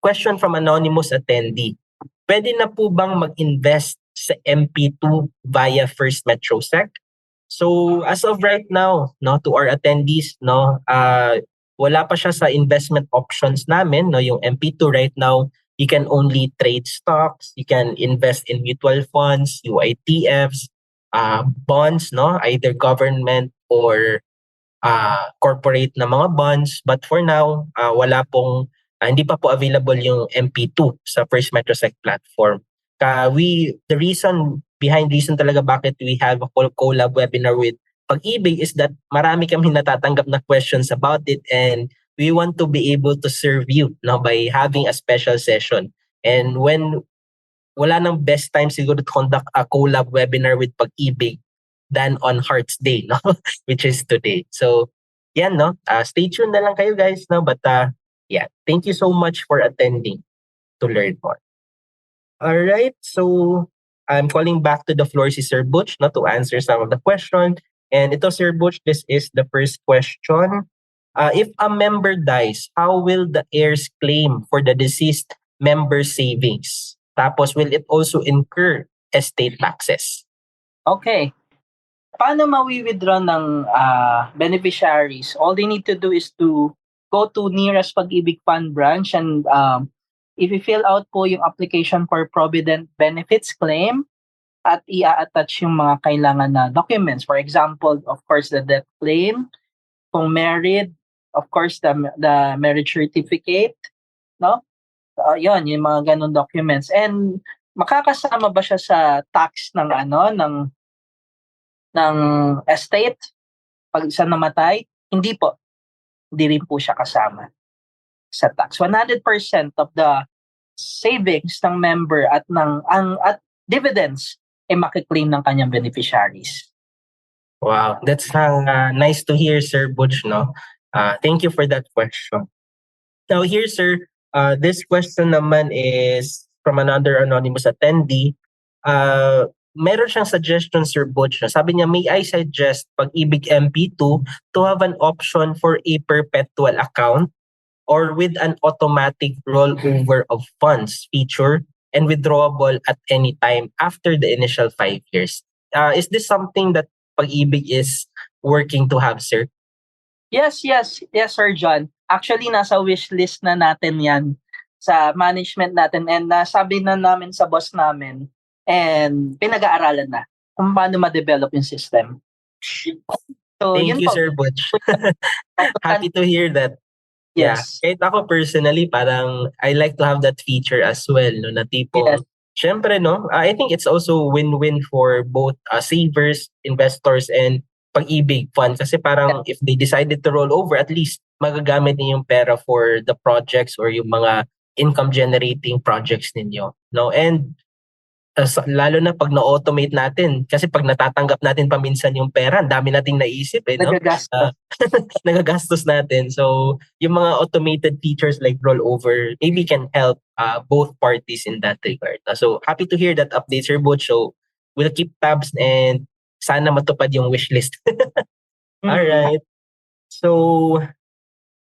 Question from anonymous attendee. Pwede na po bang mag-invest sa MP2 via First MetroSec? So as of right now, no, to our attendees, no, wala pa siya sa investment options namin, no, yung MP2 right now, you can only trade stocks, you can invest in mutual funds, UITFs, bonds, no, either government or corporate na mga bonds. But for now, hindi pa po available yung MP2 sa First MetroSec platform. The reason talaga bakit we have a collab webinar with Pag-ibig is that marami kami natatanggap na questions about it, and we want to be able to serve you by having a special session. And when wala nang best time siguro to conduct a collab webinar with Pag-ibig than on Hearts Day, no? Which is today. So, yan, no? Stay tuned na lang kayo, guys, no? But, yeah, thank you so much for attending to learn more. All right, so I'm calling back to the floor si Sir Butch, no, to answer some of the questions. And ito, Sir Butch, this is the first question. If a member dies, how will the heirs claim for the deceased member's savings? Tapos, will it also incur estate taxes? Okay. Paano mawi-withdraw ng beneficiaries? All they need to do is to go to nearest Pag-ibig Fund branch, and if you fill out po yung application for Provident Benefits claim at i-attach yung mga kailangan na documents. For example, of course, the death claim. Kung married, of course, the marriage certificate. No? Yun, yung mga ganun documents. And makakasama ba siya sa tax ng estate pag isa namatay? Hindi po. Hindi rin po siya kasama sa tax. 100% of the savings ng member at dividends ay makiklaim ng kanyang beneficiaries. Wow, that's nice to hear, Sir Butch, no? Thank you for that question. Now here, sir, this question naman is from another anonymous attendee. Meron siyang suggestion, Sir Butch. Sabi niya, may I suggest Pag-ibig MP2 to have an option for a perpetual account or with an automatic rollover of funds feature and withdrawable at any time after the initial 5 years. Is this something that Pag-ibig is working to have, sir? Yes, Sir John. Actually, nasa wish list na natin yan sa management natin, and nasabi na namin sa boss namin and pinag-aaralan na kung paano ma-develop yung system. So, Thank yun you, po. Sir Butch. Happy to hear that. Yeah. Yes. Kahit ako personally, parang I like to have that feature as well, no, na tipong, Yes. syempre, no, I think it's also win-win for both savers, investors, and pag-ibig fund. Kasi parang if they decided to roll over, at least magagamit niyo yung pera for the projects or yung mga income-generating projects ninyo. No? And lalo na pag na-automate natin. Kasi pag natatanggap natin paminsan yung pera, ang dami nating naisip, no? Nagagastos. Nagagastos natin. So, yung mga automated features like rollover maybe can help both parties in that regard. So, happy to hear that update, Sir Butch. So, we'll keep tabs and sana matupad yung wish list. All right. So,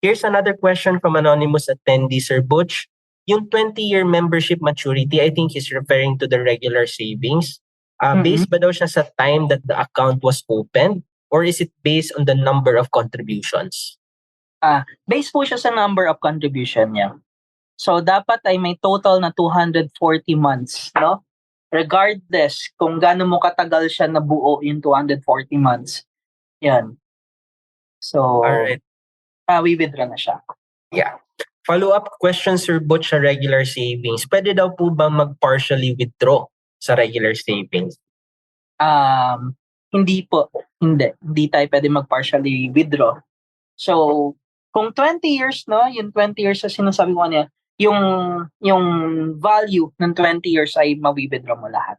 here's another question from anonymous attendee, Sir Butch. Yung 20-year membership maturity, I think he's referring to the regular savings. Based ba daw siya sa time that the account was opened? Or is it based on the number of contributions? Based po siya sa number of contribution niya. So, dapat ay may total na 240 months, no? Regardless kung gaano mo katagal siya nabuo yung 240 months. Yan. So, Alright. we-withdraw na siya. Yeah. Follow-up question, Sir Butch, sa regular savings. Pwede daw po ba mag-partially withdraw sa regular savings? Hindi po. Hindi tayo pwede mag-partially withdraw. So, kung 20 years, no, yung 20 years sa sinasabi ko niya, yung value ng 20 years ay mawi-withdraw mo lahat.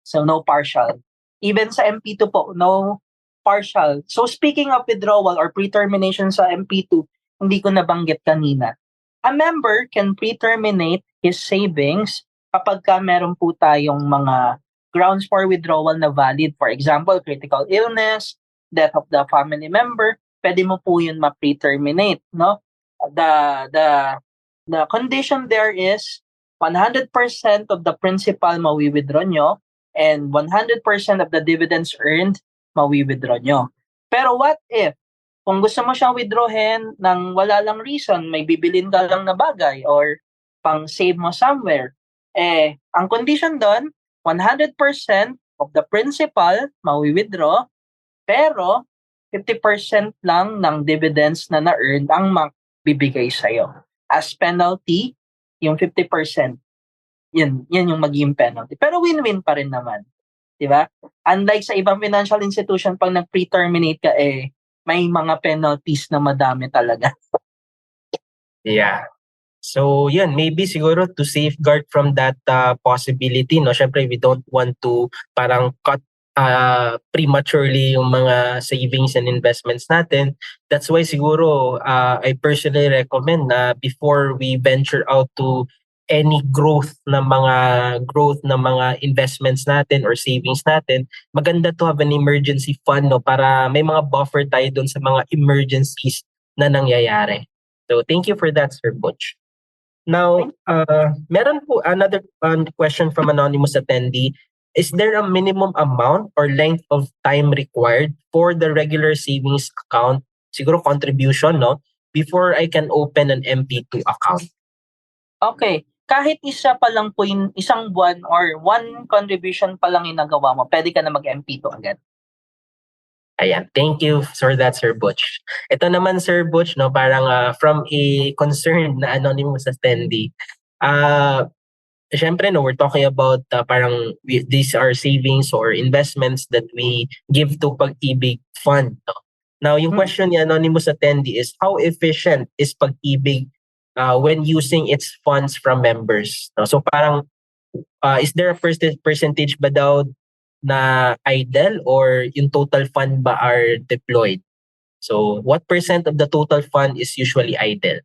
So, no partial. Even sa MP2 po, no partial. So, speaking of withdrawal or pre-termination sa MP2, hindi ko nabanggit kanina. A member can pre-terminate his savings kapag meron po tayong mga grounds for withdrawal na valid. For example, critical illness, death of the family member, pwede mo po yun ma-pre-terminate, no? The condition there is 100% of the principal mawi-withdraw nyo and 100% of the dividends earned mawi-withdraw nyo. Pero what if kung gusto mo siyang withdrawin ng wala lang reason, may bibilin ka lang na bagay or pang save mo somewhere, ang condition doon, 100% of the principal mawi-withdraw, pero 50% lang ng dividends na na-earn ang bibigay sa'yo. As penalty, yung 50%, yan yung magiging penalty. Pero win-win pa rin naman. Diba? Unlike sa ibang financial institution, pag nag-pre-terminate ka, may mga penalties na madami talaga. Yeah. So, yun, maybe siguro to safeguard from that possibility, no? Syempre, we don't want to parang cut prematurely yung mga savings and investments natin. That's why siguro I personally recommend na before we venture out to any growth ng mga investments natin or savings natin, maganda to have an emergency fund, no, para may mga buffer tayo doon sa mga emergencies na nangyayari. So thank you for that, Sir Butch. Now, meron po another question from anonymous attendee. Is there a minimum amount or length of time required for the regular savings account, siguro contribution, no, before I can open an MP2 account? Okay. Kahit isa pa lang po yung isang buwan or one contribution pa lang yung nagawa mo, pwede ka na mag-MP2 agad. Ayan, thank you for that, Sir Butch. Ito naman, Sir Butch, no, parang from a concerned na anonymous attendee, syempre, no, we're talking about parang these are savings or investments that we give to Pag-ibig Fund. No? Now, yung question ni anonymous attendee is, how efficient is Pag-ibig when using its funds from members? No? So parang, is there a percentage ba daw na idle or yung total fund ba are deployed? So what percent of the total fund is usually idle?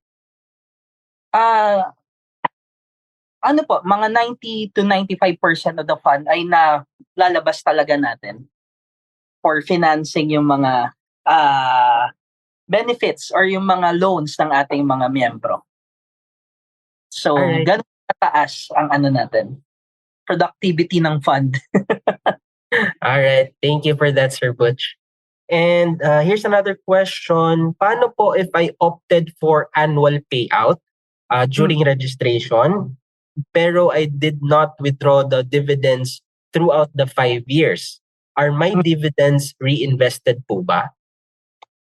Mga 90 to 95% of the fund ay lalabas talaga natin for financing yung mga benefits or yung mga loans ng ating mga miyembro. So, Alright. ganun kataas ang natin, productivity ng fund. All right. Thank you for that, Sir Butch. And here's another question. Paano po if I opted for annual payout during registration? pero I did not withdraw the dividends throughout the 5 years. Are my dividends reinvested po ba?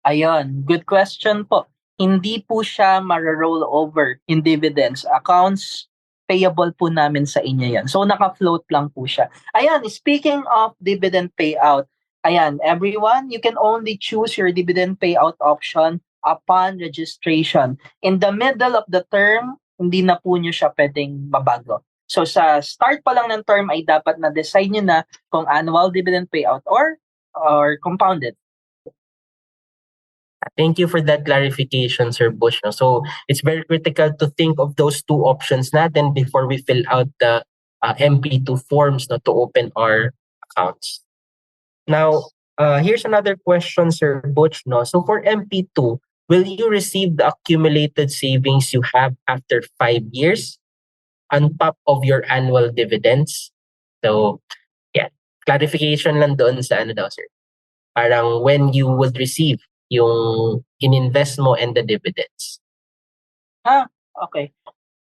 Ayun, good question po. Hindi po siya mara-roll over in dividends. Accounts payable po namin sa inyo yan. So naka-float lang po siya. Ayan, speaking of dividend payout, ayan, everyone, you can only choose your dividend payout option upon registration. In the middle of the term, hindi na po nyo siya pwedeng mabago. So sa start pa lang ng term ay dapat na-decide nyo na kung annual dividend payout or compounded. Thank you for that clarification, Sir Bush. No? So it's very critical to think of those two options natin before we fill out the MP2 forms no, to open our accounts. Now, here's another question, Sir Butch. No? So for MP2, will you receive the accumulated savings you have after 5 years on top of your annual dividends? So, yeah, clarification lang doon sa ano daw, sir. Parang when you would receive yung ininvest mo and the dividends. Okay.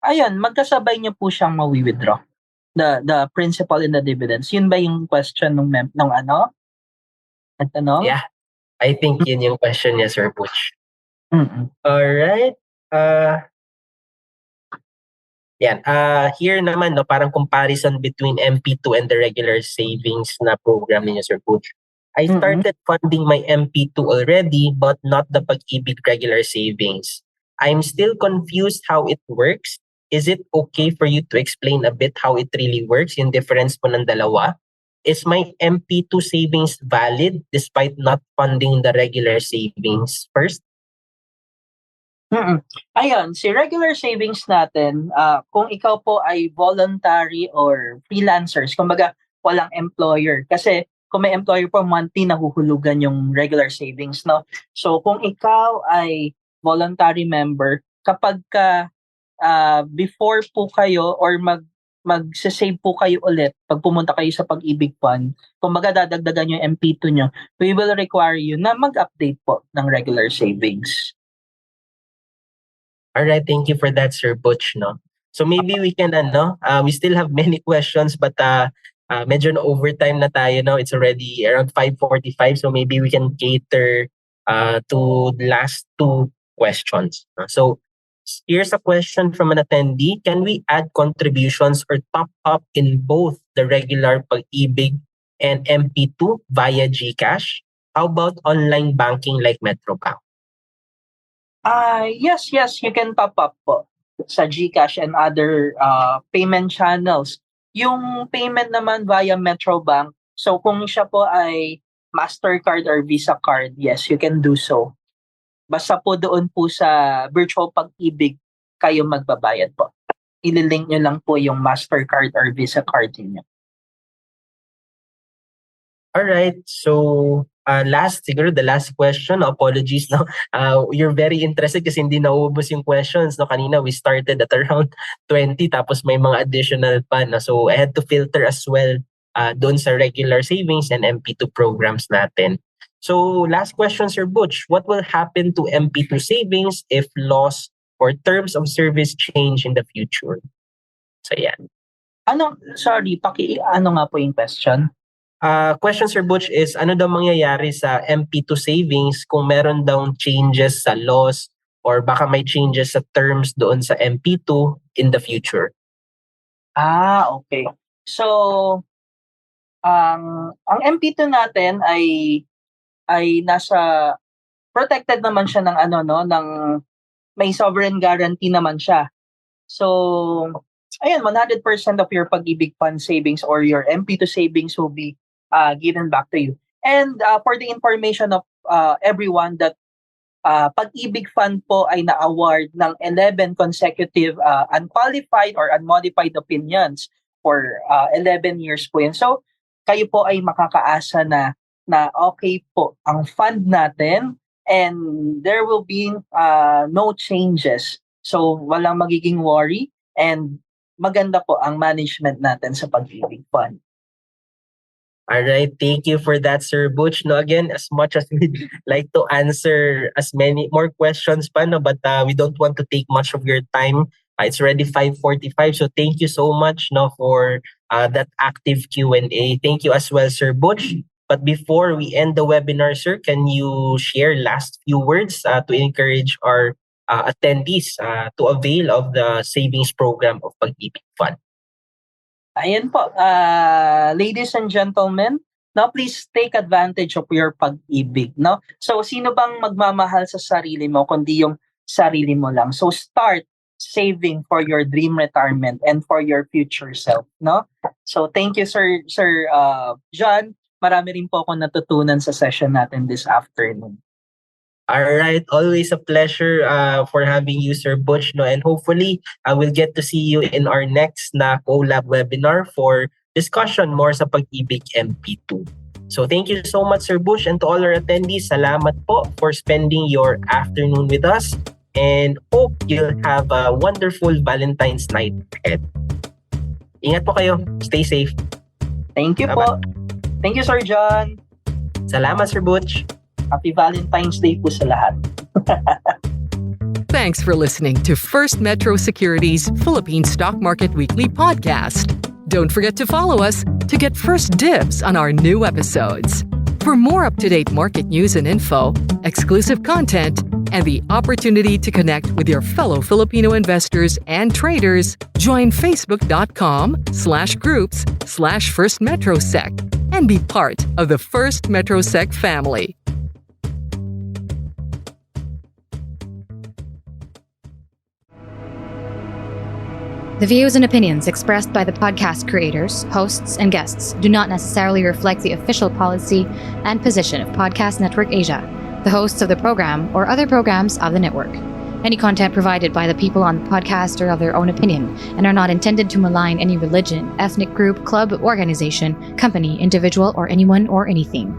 Ayun, magkasabay niyo po siyang mawi-withdraw. The principal and the dividends. Yun ba yung question nung ano? At ano? Yeah, I think yun yung question niya, Sir Butch. Mm-mm. Alright. Here naman, no, parang comparison between MP2 and the regular savings na program niya, Sir Butch. I started funding my MP2 already, but not the Pag-ibig regular savings. I'm still confused how it works. Is it okay for you to explain a bit how it really works, yung difference po ng dalawa? Is my MP2 savings valid despite not funding the regular savings first? Ayun, si regular savings natin, kung ikaw po ay voluntary or freelancers, kumbaga walang employer. Kasi kung may employer po, monthly nahuhulugan yung regular savings, no? So kung ikaw ay voluntary member, kapag ka before po kayo or mag-save po kayo ulit pag pumunta kayo sa Pag-ibig Fund, kumbaga dadagdagan yung MP2 nyo, we will require you na mag-update po ng regular savings. Alright, thank you for that, Sir Butch. No? So maybe we can, we still have many questions, but medyo na overtime na tayo. No? It's already around 5:45, so maybe we can cater to the last two questions. So here's a question from an attendee. Can we add contributions or top up in both the regular Pag-ibig and MP2 via GCash? How about online banking like Metrobank? Yes, you can top up po sa GCash and other payment channels. Yung payment naman via Metrobank, so kung siya po ay Mastercard or Visa card, yes, you can do so. Basta po doon po sa virtual Pag-ibig kayo magbabayad po. Ililink nyo lang po yung Mastercard or Visa card niyo. Alright, so the last question, apologies. No? You're very interested kasi hindi naubos yung questions. No? Kanina we started at around 20 tapos may mga additional pa. No? So I had to filter as well doon sa regular savings and MP2 programs natin. So last question, Sir Butch, what will happen to MP2 savings if laws or terms of service change in the future? So yan. Ano nga po yung question? Question, Sir Butch, is ano daw mangyayari sa MP2 savings kung meron daw changes sa laws or baka may changes sa terms doon sa MP2 in the future? Okay. So, ang MP2 natin ay nasa protected naman siya ng ng may sovereign guarantee naman siya. So, ayan, 100% of your Pag-ibig Fund savings or your MP2 savings will be given back to you. And for the information of everyone that Pag-ibig Fund po ay na-award ng 11 consecutive unqualified or unmodified opinions for 11 years po yun. So, kayo po ay makakaasa na okay po ang fund natin and there will be no changes. So, walang magiging worry and maganda po ang management natin sa Pag-ibig Fund. Alright, thank you for that, Sir Butch. No, again, as much as we'd like to answer as many more questions pa, no, but we don't want to take much of your time It's already 5:45, so thank you so much for that active Q&A. Thank you as well, Sir Butch. But before we end the webinar, sir, can you share last few words to encourage our attendees to avail of the savings program of Pag-ibig Fund? Ayan po, ladies and gentlemen, now please take advantage of your pag-ibig, no? So sino bang magmamahal sa sarili mo kundi yung sarili mo lang? So start saving for your dream retirement and for your future self, no? So thank you, Sir John. Marami rin po ako natutunan sa session natin this afternoon. All right, always a pleasure for having you, Sir Butch, and hopefully I will get to see you in our next na collab webinar for discussion more sa Pag-ibig MP2. So thank you so much, Sir Butch, and to all our attendees, salamat po for spending your afternoon with us, and hope you'll have a wonderful Valentine's night ahead. Ingat po kayo. Stay safe. Thank you Bye-bye. po. Thank you, Sir John. Salamat, Sir Butch. Happy Valentine's Day po sa lahat. Thanks for listening to First Metro Securities Philippine Stock Market Weekly podcast. Don't forget to follow us to get first dibs on our new episodes. For more up-to-date market news and info, exclusive content, and the opportunity to connect with your fellow Filipino investors and traders, join facebook.com/groups/FirstMetroSec and be part of the First MetroSec family. The views and opinions expressed by the podcast creators, hosts, and guests do not necessarily reflect the official policy and position of Podcast Network Asia, the hosts of the program, or other programs of the network. Any content provided by the people on the podcast are of their own opinion and are not intended to malign any religion, ethnic group, club, organization, company, individual, or anyone or anything.